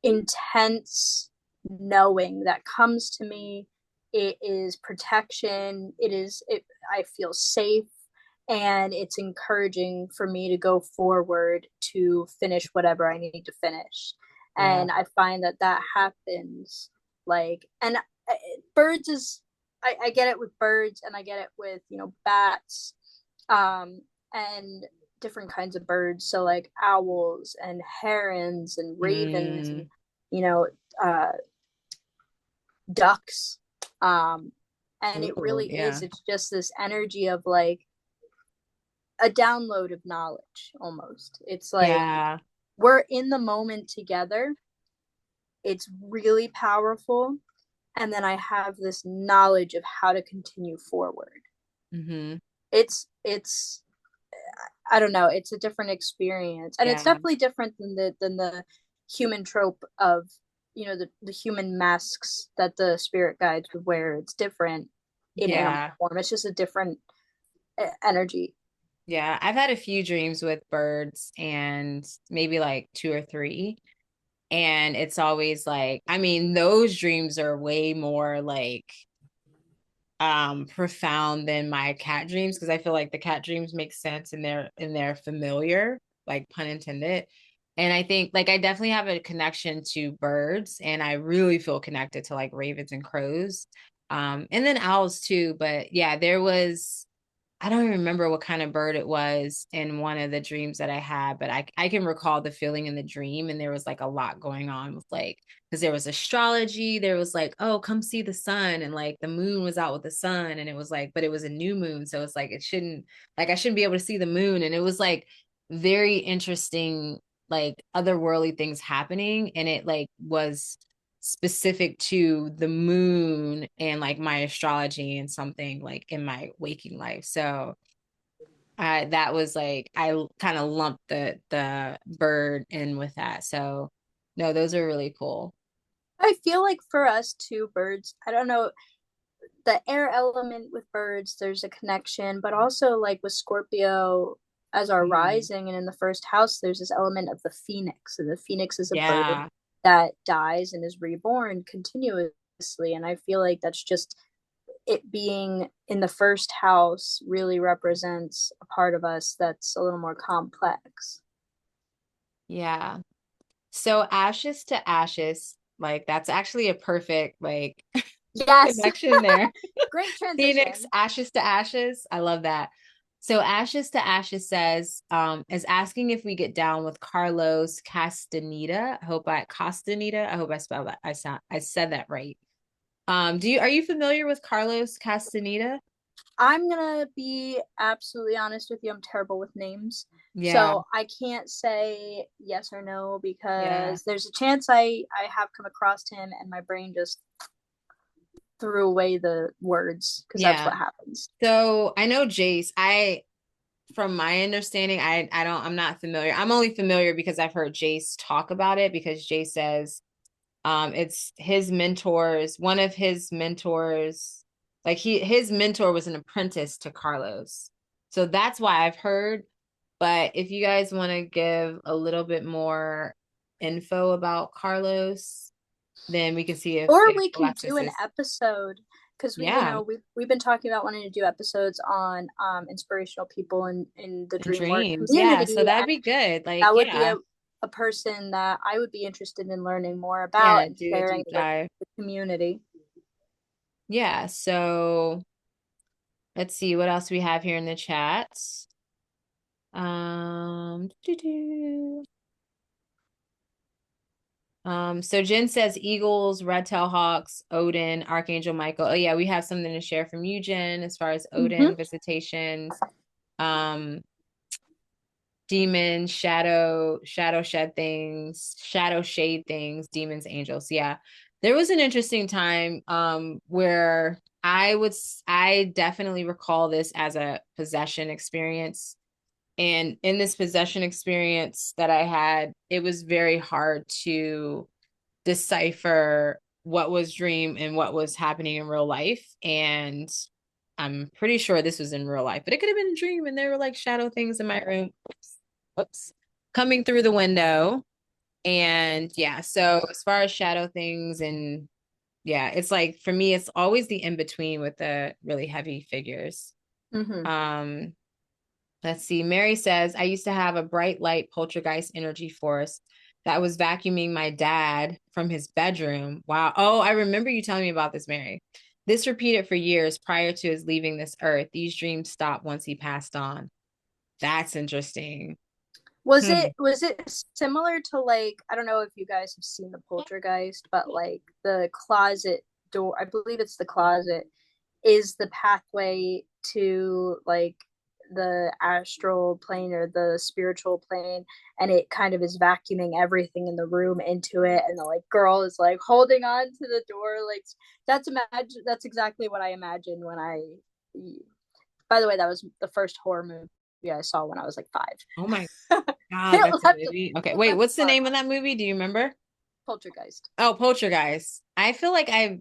intense knowing that comes to me. It is protection. I feel safe, and it's encouraging for me to go forward to finish whatever I need to finish. Yeah. And I find that that happens like and birds is I get it with birds and I get it with bats and different kinds of birds, so like owls and herons and ravens and Mm, you know uh ducks. And it ooh, really is, yeah. it's just this energy of like a download of knowledge. Almost, it's like Yeah. we're in the moment together. It's really powerful, and then I have this knowledge of how to continue forward. Hmm. It's I don't know, it's a different experience, and it's Yeah. definitely different than the human trope of the human masks that the spirit guides would wear. It's different in animal Yeah. form. It's just a different energy. Yeah. I've had a few dreams with birds, and maybe like two or three. And it's always like, I mean, those dreams are way more like profound than my cat dreams, because I feel like the cat dreams make sense and they're familiar, like pun intended. And I think like I definitely have a connection to birds and I really feel connected to like ravens and crows. And then owls too. But yeah, there was I don't even remember what kind of bird it was in one of the dreams that I had, but I can recall the feeling in the dream. And there was like a lot going on with like, because there was astrology, there was like, oh, come see the sun. And like the moon was out with the sun. And it was like, but it was a new moon. So it's like, I shouldn't be able to see the moon. And it was like very interesting, like otherworldly things happening. And it like was specific to the moon and like my astrology and something like in my waking life. So I that was like I kind of lumped the bird in with that. So no, those are really cool. I feel like for us too, birds, I don't know, the air element with birds, there's a connection, but also like with Scorpio as our Mm. rising and in the first house, there's this element of the phoenix. And the phoenix is a bird Yeah. that dies and is reborn continuously. And I feel like that's just it being in the first house really represents a part of us that's a little more complex. Yeah. So ashes to ashes, like that's actually a perfect like Yes. connection there. Great Phoenix, transition. ashes to ashes. I love that. So ashes to ashes says, is asking if we get down with Carlos Castaneda. I hope I spelled that. I said that right. Are you familiar with Carlos Castaneda? I'm gonna be absolutely honest with you. I'm terrible with names. Yeah, So I can't say yes or no yeah, because there's a chance I have come across him and my brain just threw away the words because that's yeah. what happens. So I know Jace. From my understanding, I'm not familiar. I'm only familiar because I've heard Jace talk about it because Jace says it's his mentors, one of his mentors, like his mentor was an apprentice to Carlos. So that's why I've heard. But if you guys want to give a little bit more info about Carlos, then we can see Or if we can do Alexis an is, episode because yeah, we've been talking about wanting to do episodes on inspirational people in the and dream work dreams. Yeah, so community, that'd and be good. Like, that would be yeah, a person that I would be interested in learning more about yeah, and do a sharing deep with dive. the community. Yeah, so let's see what else we have here in the chat. Doo-doo. So Jen says Eagles, Red Tail Hawks, Odin, Archangel Michael. Oh yeah, we have something to share from you, Jen, as far as Mm-hmm. Odin, Visitations, um, demons, shadow shed things, shadow shade things, demons, angels. Yeah. There was an interesting time where I definitely recall this as a possession experience. And in this possession experience that I had, it was very hard to decipher what was dream and what was happening in real life. And I'm pretty sure this was in real life, but it could have been a dream. And there were like shadow things in my room. Oops. Coming through the window. And yeah, so as far as shadow things and yeah, it's like for me, it's always the in between with the really heavy figures. Mm-hmm. Um, Let's see. Mary says, I used to have a bright light poltergeist energy force that was vacuuming my dad from his bedroom. Wow. Oh, I remember you telling me about this, Mary. This repeated for years prior to his leaving this earth. These dreams stopped once he passed on. That's interesting. Hmm. Was it similar to like I don't know if you guys have seen the Poltergeist, but like the closet door, I believe it's the closet, is the pathway to like the astral plane or the spiritual plane, and it kind of is vacuuming everything in the room into it, and the like girl is like holding on to the door, like that's exactly what I imagined when I. By the way, that was the first horror movie I saw when I was like Oh my five. God, it that's a left movie. Okay. it Wait, left what's a the mark name on of that movie? Do you remember? Poltergeist. Oh, Poltergeist. I feel like I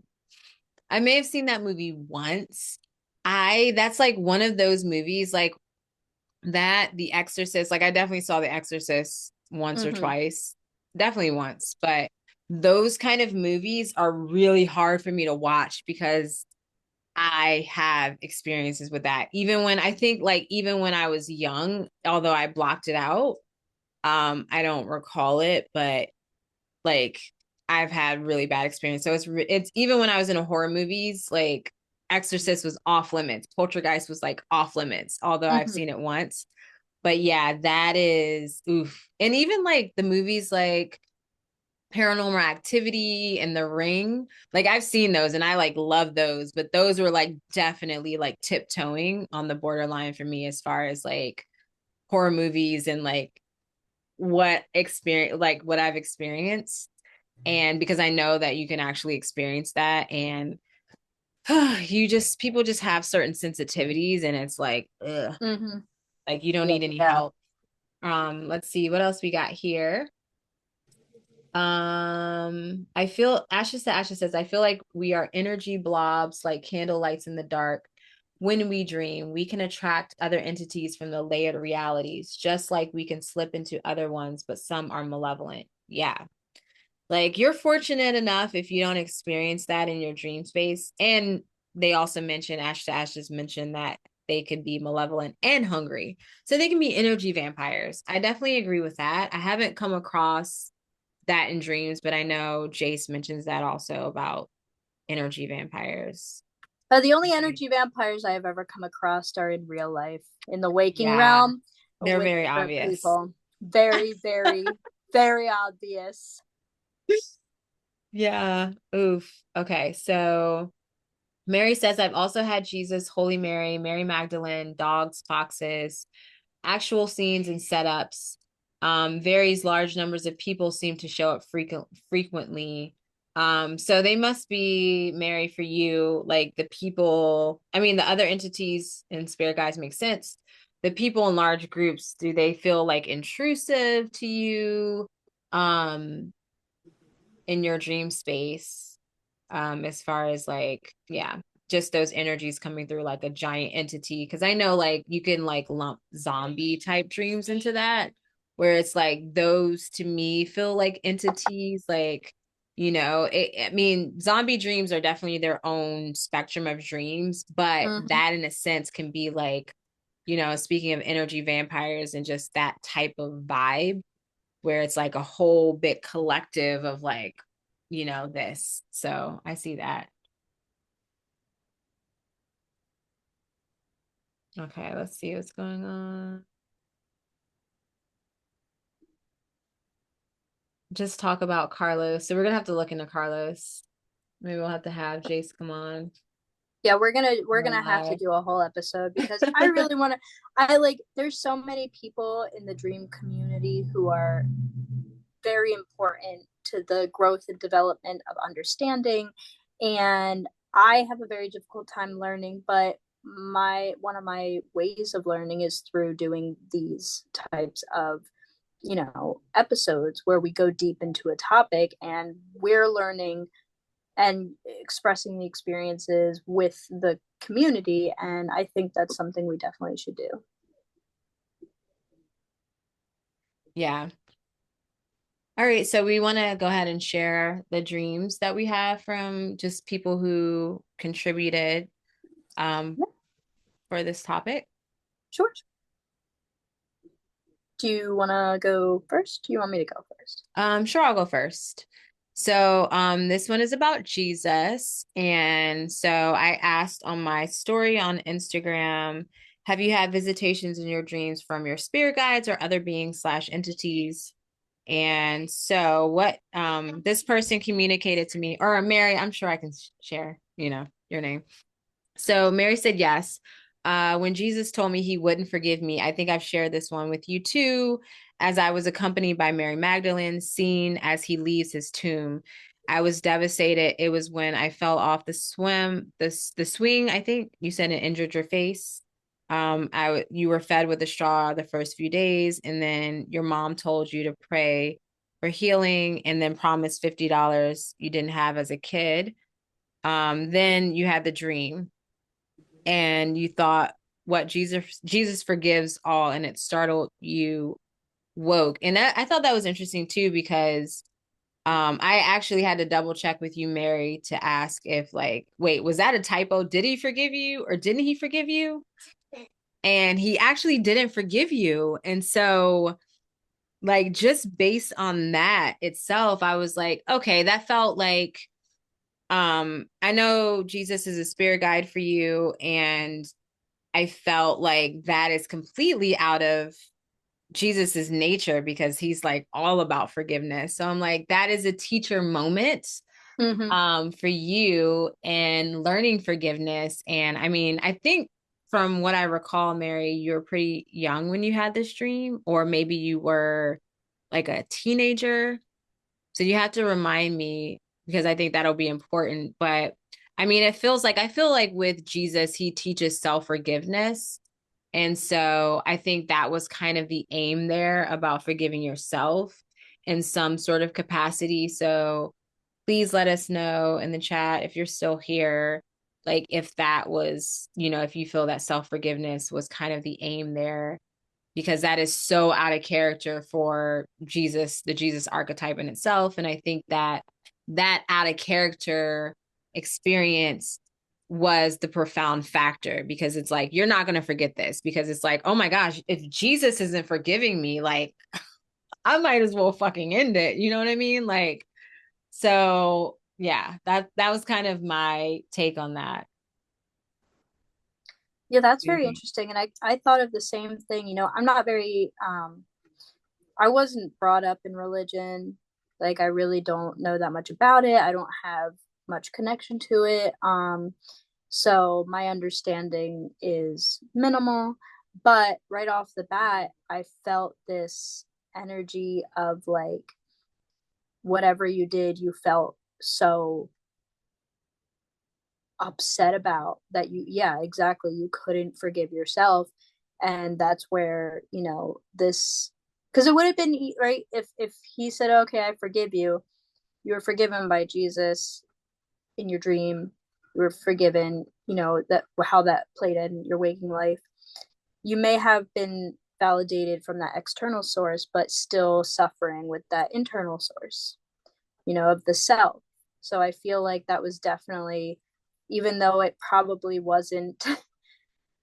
may have seen that movie once. That's like one of those movies like that, The Exorcist, like I definitely saw The Exorcist once or Mm-hmm. twice, definitely once, but those kind of movies are really hard for me to watch because I have experiences with that. Even when I think like even when I was young, although I blocked it out, I don't recall it, but like I've had really bad experience. So it's even when I was in horror movies, like Exorcist was off limits, Poltergeist was like off limits, although I've Mm-hmm. seen it once. But yeah, that is oof. And even like the movies like Paranormal Activity and The Ring, like I've seen those and I like love those, but those were like definitely like tiptoeing on the borderline for me as far as like horror movies and like what I've experienced. And because I know that you can actually experience that, and people just have certain sensitivities, and it's like, ugh, Mm-hmm. like you don't Yeah. need any Yeah. help. Let's see what else we got here. I feel Ashes says, I feel like we are energy blobs, like candle lights in the dark. When we dream, we can attract other entities from the layered realities, just like we can slip into other ones, but some are malevolent. Yeah. Like you're fortunate enough if you don't experience that in your dream space. And they also mentioned, Ash to Ashes mentioned that they could be malevolent and hungry. So they can be energy vampires. I definitely agree with that. I haven't come across that in dreams, but I know Jace mentions that also about energy vampires. The only energy vampires I have ever come across are in real life, in the waking Yeah, realm, they're with very different obvious. people. Very, very, very obvious. Yeah. Oof. Okay. So Mary says, I've also had Jesus, Holy Mary, Mary Magdalene, dogs, foxes, actual scenes and setups. Varies large numbers of people seem to show up frequently. So they must be Mary for you. Like the people, I mean, the other entities and spirit guides make sense. The people in large groups, do they feel like intrusive to you? In your dream space, as far as like, yeah, just those energies coming through like a giant entity, because I know like you can like lump zombie type dreams into that, where it's like those to me feel like entities, like, I mean, zombie dreams are definitely their own spectrum of dreams, but Mm-hmm. that in a sense can be like, speaking of energy vampires and just that type of vibe, where it's like a whole big collective of like, this. So I see that. Okay, let's see what's going on. Just talk about Carlos. So we're gonna have to look into Carlos. Maybe we'll have to have Jace come on Yeah, we're gonna have to live. do a whole episode because I really want to. I like. There's so many people in the dream community who are very important to the growth and development of understanding, and I have a very difficult time learning, but my one of my ways of learning is through doing these types of episodes where we go deep into a topic and we're learning and expressing the experiences with the community. And I think that's something we definitely should do. Yeah. All right, so we want to go ahead and share the dreams that we have from just people who contributed um Yeah, for this topic. sure. Do you want to go first? Do you want me to go first? Sure, I'll go first. So, this one is about Jesus. And so I asked on my story on Instagram, have you had visitations in your dreams from your spirit guides or other beings slash entities? And so what this person communicated to me, or Mary, I'm sure I can share, your name. So Mary said yes. When Jesus told me he wouldn't forgive me, I think I've shared this one with you too. As I was accompanied by Mary Magdalene, seen as he leaves his tomb, I was devastated. It was when I fell off the swing. I think you said it injured your face. You were fed with a straw the first few days, and then your mom told you to pray for healing, and then promised $50 you didn't have as a kid. Then you had the dream and you thought what Jesus forgives all, and it startled you, woke. And I thought that was interesting too, because I actually had to double check with you, Mary, to ask if like, wait, was that a typo? Did he forgive you or didn't he forgive you? And he actually didn't forgive you. And so like just based on that itself, I was like, okay, that felt like I know Jesus is a spirit guide for you, and I felt like that is completely out of Jesus's nature because he's like all about forgiveness. So I'm like, that is a teacher moment Mm-hmm. for you and learning forgiveness. And I mean, I think from what I recall, Mary, you were pretty young when you had this dream, or maybe you were like a teenager. So you have to remind me because I think that'll be important. But I mean, it feels like I feel like with Jesus, he teaches self-forgiveness. And so I think that was kind of the aim there about forgiving yourself in some sort of capacity. So please let us know in the chat if you're still here, like if that was, if you feel that self-forgiveness was kind of the aim there, because that is so out of character for Jesus, the Jesus archetype in itself. And I think that that out of character experience was the profound factor because it's like, you're not going to forget this because it's like, oh my gosh, if Jesus isn't forgiving me, like I might as well fucking end it. You know what I mean? Like, so yeah, that was kind of my take on that. Yeah, that's What do you very think? interesting. And I thought of the same thing. I'm not very I wasn't brought up in religion. Like I really don't know that much about it. I don't have much connection to it. So my understanding is minimal. But right off the bat, I felt this energy of like whatever you did, you felt so upset about that yeah, exactly, you couldn't forgive yourself. And that's where, this, because it would have been right if he said, okay, I forgive you, you were forgiven by Jesus in your dream, you were forgiven, that how that played in your waking life, you may have been validated from that external source but still suffering with that internal source, of the self. So I feel like that was definitely, even though it probably wasn't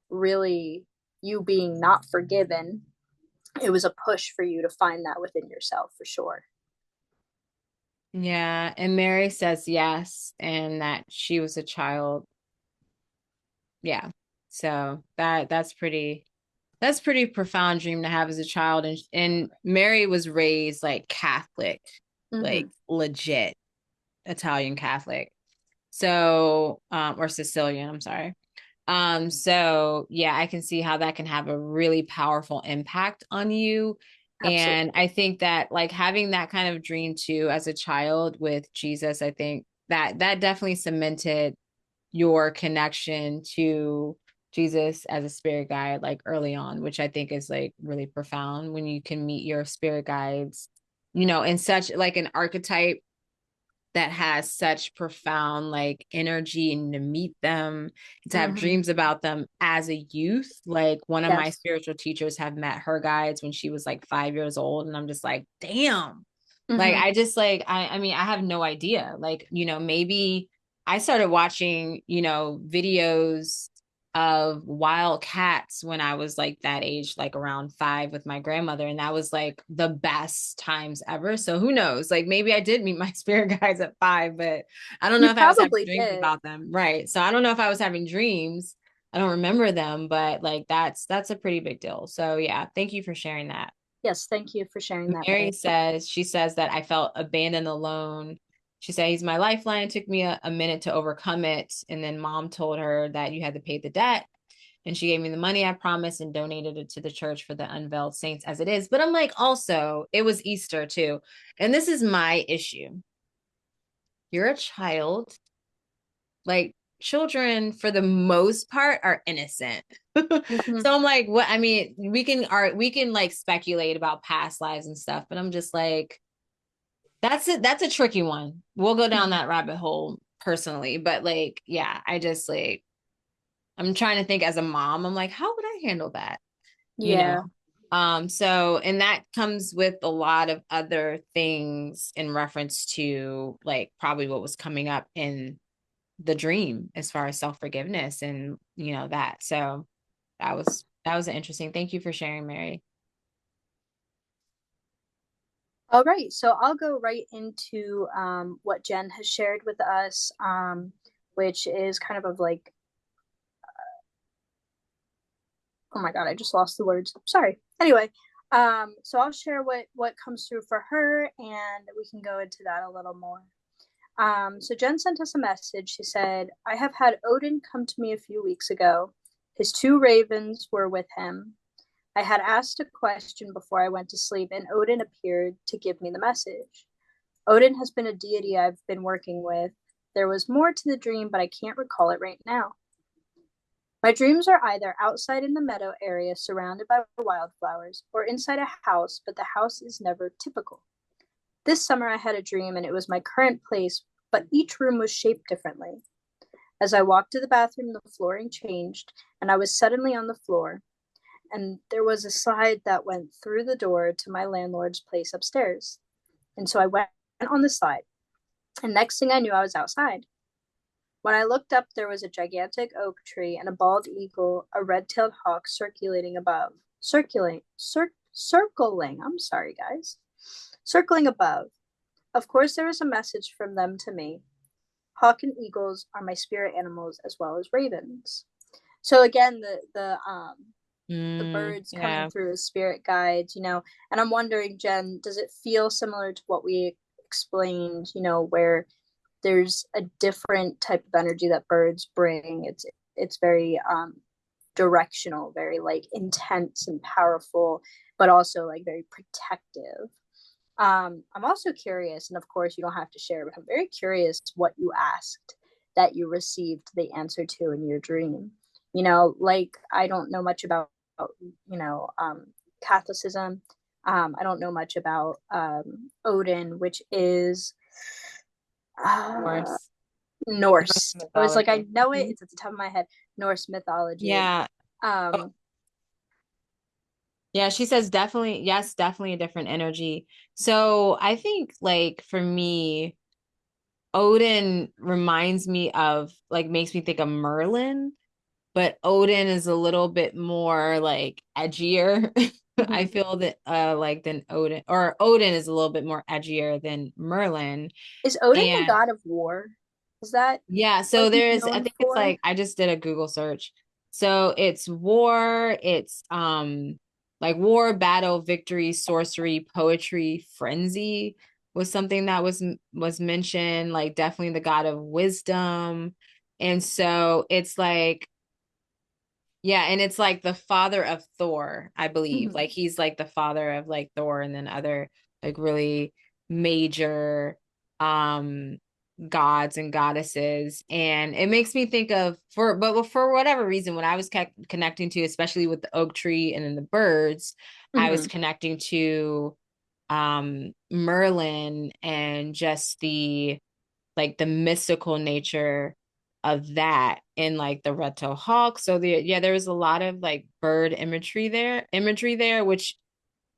really you being not forgiven, it was a push for you to find that within yourself for sure. Yeah, and Mary says yes, and that she was a child. Yeah. So that's pretty profound dream to have as a child. And Mary was raised like Catholic, Mm-hmm. like legit Italian Catholic. So or Sicilian, I'm sorry. So yeah, I can see how that can have a really powerful impact on you. And Absolutely. I think that like having that kind of dream too as a child with Jesus, I think that definitely cemented your connection to Jesus as a spirit guide like early on, which I think is like really profound when you can meet your spirit guides, in such like an archetype that has such profound like energy, and to meet them, to have Mm-hmm. dreams about them as a youth. Like one of my Yes. spiritual teachers have met her guides when she was like 5 years old, and I'm just like, damn. Like Mm-hmm. I just like I mean I have no idea. Like, maybe I started watching, videos of wild cats when I was like that age, like around 5 with my grandmother, and that was like the best times ever. So who knows? Like maybe I did meet my spirit guides at 5, but I don't know You if I was having probably dreams did. about them. Right. So I don't know if I was having dreams. I don't remember them, but like that's a pretty big deal. So yeah, thank you for sharing that. Yes, thank you for sharing that, Mary Mary. says, she says that I felt abandoned alone. She said, he's my lifeline. It took me a minute to overcome it. And then mom told her that you had to pay the debt. And she gave me the money I promised and donated it to the church for the unveiled saints as it is. But I'm like, also, it was Easter too. And this is my issue. You're a child. Like, children, for the most part, are innocent. Mm-hmm. So I'm like, what? I mean, we can like speculate about past lives and stuff, but I'm just like, that's it. That's a tricky one. We'll go down Mm-hmm. that rabbit hole personally, but like, yeah, I just like I'm trying to think as a mom. I'm like, how would I handle that? You know? Yeah. So and that comes with a lot of other things in reference to like probably what was coming up in the dream as far as self-forgiveness and that. So that was interesting. Thank you for sharing, Mary. All right, so I'll go right into what Jen has shared with us, which is kind of like, oh my God, I just lost the words. Sorry. Anyway, so I'll share what comes through for her, and we can go into that a little more. So Jen sent us a message. She said, I have had Odin come to me a few weeks ago. His two ravens were with him. I had asked a question before I went to sleep, and Odin appeared to give me the message. Odin has been a deity I've been working with. There was more to the dream, but I can't recall it right now. My dreams are either outside in the meadow area surrounded by wildflowers or inside a house, but the house is never typical. This summer I had a dream and it was my current place, but each room was shaped differently. As I walked to the bathroom, the flooring changed and I was suddenly on the floor, and there was a slide that went through the door to my landlord's place upstairs. And so I went on the slide, and next thing I knew, I was outside. When I looked up, there was a gigantic oak tree and a bald eagle, a red-tailed hawk circulating above. Circling, I'm sorry, guys. Circling above. Of course, there was a message from them to me. Hawk and eagles are my spirit animals as well as ravens. So again, the birds coming Yeah. through as spirit guides, and I'm wondering, Jen, does it feel similar to what we explained, where there's a different type of energy that birds bring? It's very directional, very like intense and powerful, but also like very protective. I'm also curious, and of course you don't have to share, but I'm very curious what you asked that you received the answer to in your dream. Like, I don't know much about, Catholicism. I don't know much about Odin, which is uh, Norse Norse. I was like, I mythology. know it. It's at the top of my head. Norse mythology. Yeah. Oh, Um, yeah, she says definitely, yes, definitely a different energy. So I think like for me, Odin reminds me of like makes me think of Merlin, but Odin is a little bit more like edgier. I mhm. feel that like than Odin, or Odin is a little bit more edgier than Merlin. Is Odin the And god of war? Is that yeah, what so he's there's I known think it's for? like I just did a Google search. So it's war, it's like war, battle, victory, sorcery, poetry, frenzy was something that was mentioned, like definitely the god of wisdom. And so it's like yeah, and it's like the father of Thor, I believe. Mhm. Like he's like the father of like Thor and then other like really major um gods and goddesses. And it makes me think of for whatever reason when I was connecting to, especially with the oak tree and then the birds, I was Mhm. connecting to Merlin and just the mystical nature of that in like the red tail hawk. So there was a lot of like bird imagery there, which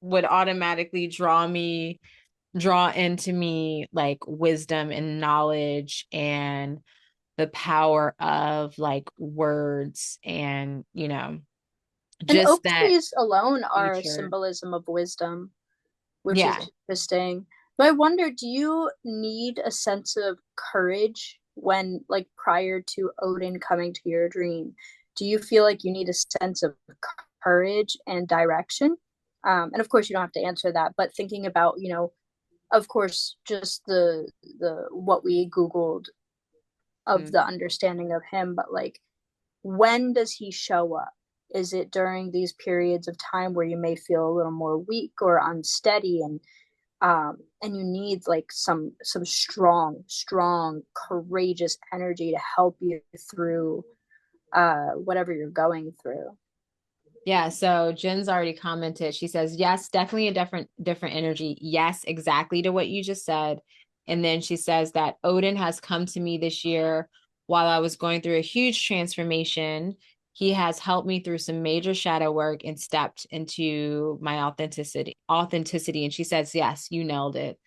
would automatically draw into me like wisdom and knowledge and the power of like words and And just oak that trees alone are a future. symbolism of wisdom, which is Yeah. interesting. But I wonder, do you need a sense of courage when, like, prior to Odin coming to your dream? Do you feel like you need a sense of courage and direction? And of course, you don't have to answer that, but thinking about, of course, just the what we Googled of Mm. the understanding of him, but like, when does he show up? Is it during these periods of time where you may feel a little more weak or unsteady, and you need like some strong, courageous energy to help you through whatever you're going through? Yeah, so Jen's already commented. She says, "Yes, definitely a different energy. Yes, exactly to what you just said." And then she says that Odin has come to me this year while I was going through a huge transformation. He has helped me through some major shadow work and stepped into my authenticity. And she says, "Yes, you nailed it."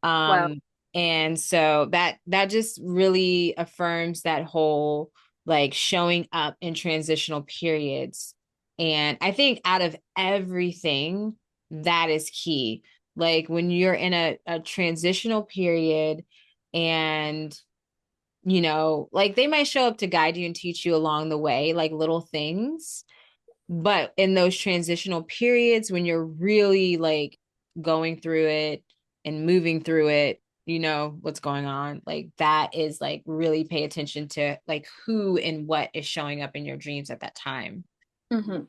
Wow. And so that just really affirms that whole like showing up in transitional periods. And I think out of everything, that is key. Like when you're in a transitional period and like they might show up to guide you and teach you along the way, like little things. But in those transitional periods when you're really like going through it and moving through it, you know what's going on. Like that is like really pay attention to like who and what is showing up in your dreams at that time. Mm-hmm.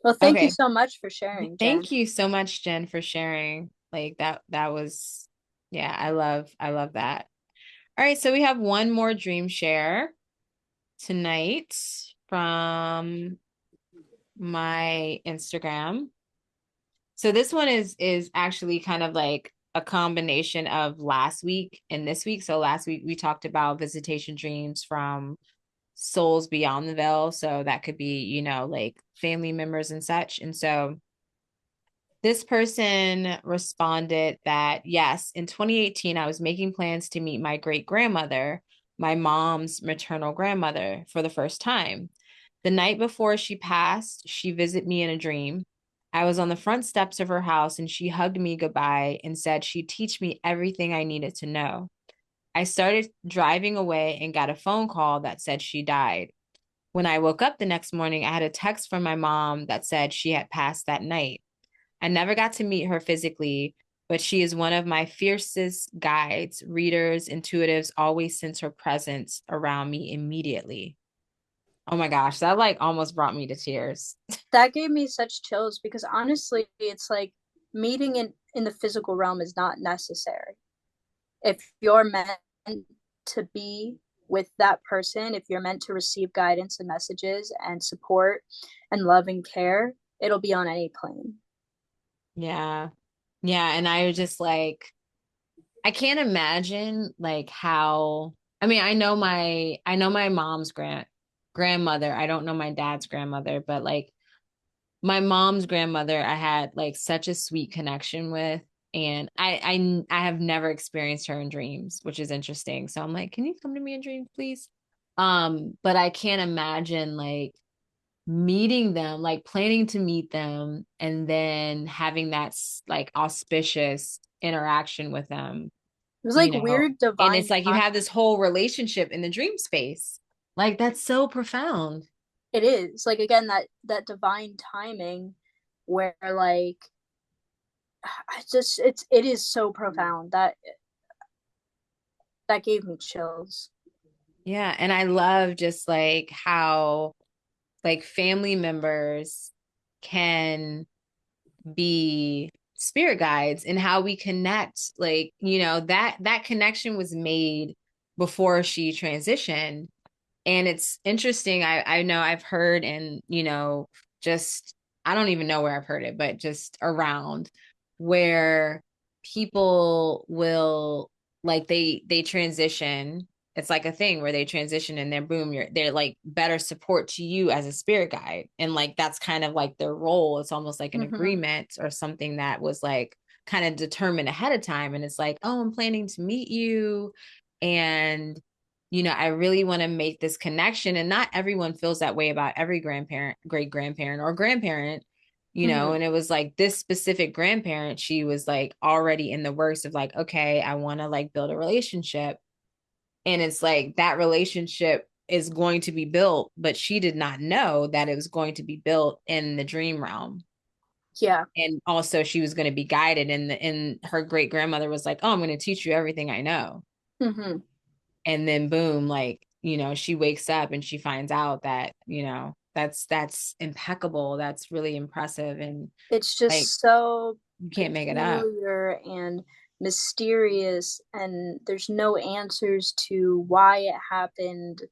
Well, thank you Okay. so much for sharing, Jen. Thank you so much, Jen, for sharing. Like that was yeah, I love that. All right, so we have one more dream share tonight from my Instagram. So this one is actually kind of like a combination of last week and this week. So last week we talked about visitation dreams from souls beyond the veil. So that could be, like family members and such. And so this person responded that yes, in 2018, I was making plans to meet my great grandmother, my mom's maternal grandmother, for the first time. The night before she passed, she visited me in a dream. I was on the front steps of her house and she hugged me goodbye and said she'd teach me everything I needed to know. I started driving away and got a phone call that said she died. When I woke up the next morning, I had a text from my mom that said she had passed that night. I never got to meet her physically, but she is one of my fiercest guides, readers, intuitives, always sense her presence around me immediately. Oh my gosh, that like almost brought me to tears. That gave me such chills because honestly, it's like meeting in the physical realm is not necessary. If you're meant to be with that person, if you're meant to receive guidance and messages and support and love and care, it'll be on any plane. Yeah. Yeah, and I was just like I can't imagine like how I mean, I know my mom's grandmother. I don't know my dad's grandmother, but like my mom's grandmother I had like such a sweet connection with, and I have never experienced her in dreams, which is interesting. So I'm like, can you come to me in dreams, please? But I can't imagine like meeting them, like planning to meet them and then having that like auspicious interaction with them, It was like weird and divine it's like you time. have this whole relationship in the dream space. Like that's so profound. It is like again that divine timing where like I just it is so profound that that gave me chills. Yeah, and I love just like how like family members can be spirit guides and how we connect, like that connection was made before she transitioned. And it's interesting. I know I've heard, and just I don't even know where I've heard it, but just around where people will like they transition. It's like a thing where they transition and then boom, they're like better support to you as a spirit guide. And like that's kind of like their role. It's almost like an Mm-hmm. agreement or something that was like kind of determined ahead of time. And it's like, oh, I'm planning to meet you. And I really want to make this connection. And not everyone feels that way about every grandparent, great grandparent, or grandparent, Mm-hmm. and it was like this specific grandparent, she was like already in the works of like, okay, I want to like build a relationship. And it's like that relationship is going to be built, but she did not know that it was going to be built in the dream realm. Yeah. And also she was going to be guided, and her great grandmother was like, oh, I'm going to teach you everything I know. Mm-hmm. And then boom, like she wakes up and she finds out that that's impeccable, that's really impressive, and It's like just so you can't make it up. peculiar and mysterious, and there's no answers to why it happened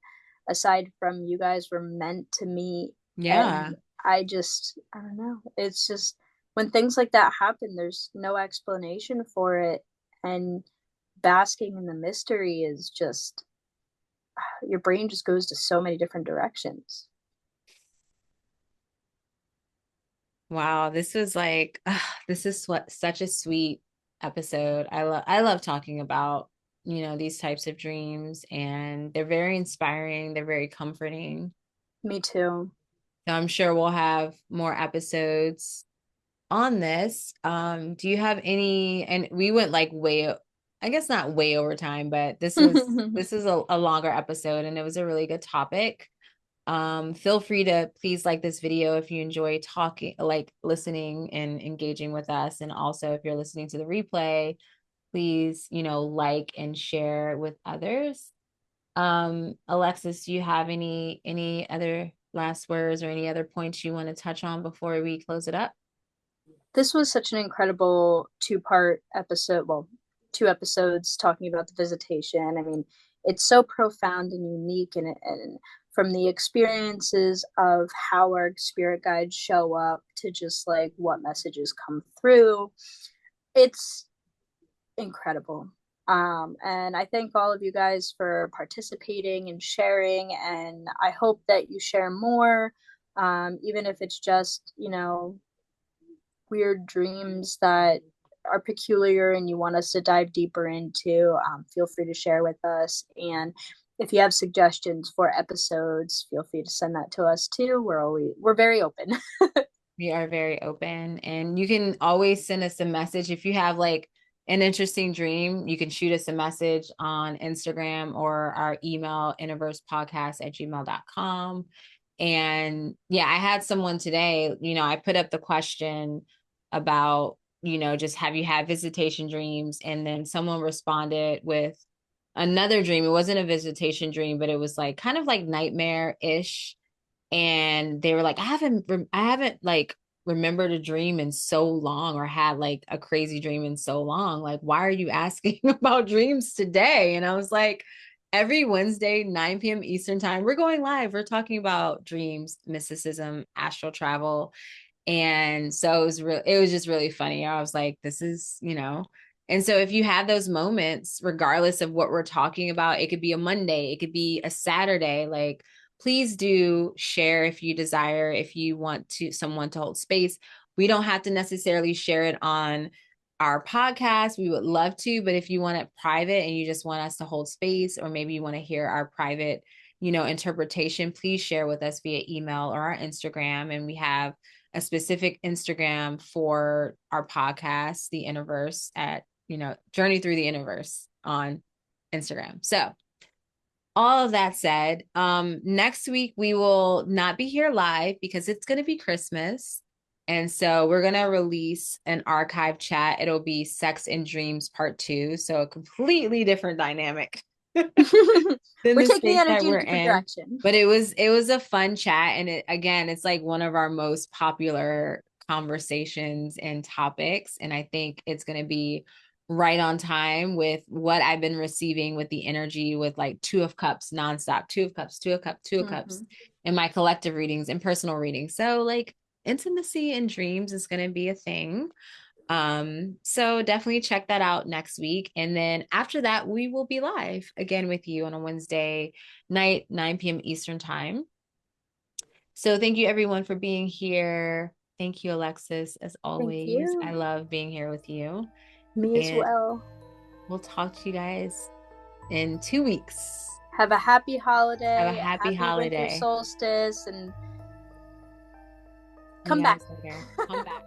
aside from you guys were meant to meet. And Yeah. I don't know. It's just when things like that happen, there's no explanation for it. And basking in the mystery is just, your brain just goes to so many different directions. Wow, this was like this is what such a sweet episode. I love talking about these types of dreams, and they're very inspiring, they're very comforting. Me too. So I'm sure we'll have more episodes on this, do you have any, and we went like way, I guess not way over time, but this is a longer episode and it was a really good topic. Feel free to please like this video if you enjoy talking, like listening and engaging with us. And also if you're listening to the replay, please, like and share with others. Alexis, do you have any other last words or any other points you want to touch on before we close it up? This was such an incredible two-part episode. Well, two episodes talking about the visitation. I mean, it's so profound and unique, and from the experiences of how our spirit guides show up to just like what messages come through. It's incredible. And I thank all of you guys for participating and sharing. And I hope that you share more, even if it's just, weird dreams that are peculiar and you want us to dive deeper into. Feel free to share with us. And if you have suggestions for episodes, feel free to send that to us too. We're very open. We are very open, and you can always send us a message if you have like an interesting dream. You can shoot us a message on Instagram or our email, innoversepodcast@gmail.com. And yeah, I had someone today, I put up the question about, just have you had visitation dreams? And then someone responded with another dream. It wasn't a visitation dream, but it was like kind of like nightmare-ish. And they were like, I haven't like remembered a dream in so long, or had like a crazy dream in so long. Like, why are you asking about dreams today? And I was like, every Wednesday, 9 p.m. Eastern time, we're going live. We're talking about dreams, mysticism, astral travel. And so it was just really funny. I was like, this is. And so if you have those moments, regardless of what we're talking about, it could be a Monday, it could be a Saturday, like please do share if you desire, if you want someone to hold space. We don't have to necessarily share it on our podcast. We would love to, but if you want it private and you just want us to hold space, or maybe you want to hear our private, interpretation, please share with us via email or our Instagram. And we have a specific Instagram for our podcast, The Universe, at, Journey Through the Universe on Instagram. So all of that said, next week we will not be here live because it's going to be Christmas. And so we're going to release an archive chat. It'll be Sex and Dreams Part 2. So a completely different dynamic than We're the taking the space that energy in we're a different in. direction. But it was a fun chat. And it's like one of our most popular conversations and topics. And I think it's going to be right on time with what I've been receiving with the energy, with like Two of Cups nonstop, Two of Cups, Two of Cups, Two of Cups in my collective readings and personal readings. So like intimacy and dreams is going to be a thing. So definitely check that out next week. And then after that, we will be live again with you on a Wednesday night, 9 p.m. Eastern time. So thank you everyone for being here. Thank you, Alexis, as Thank always. you. I love being here with you. Me as And well. we'll talk to you guys in 2 weeks. Have a happy Have a holiday, a happy happy winter holiday. solstice, and See come you back. guys later. Come back.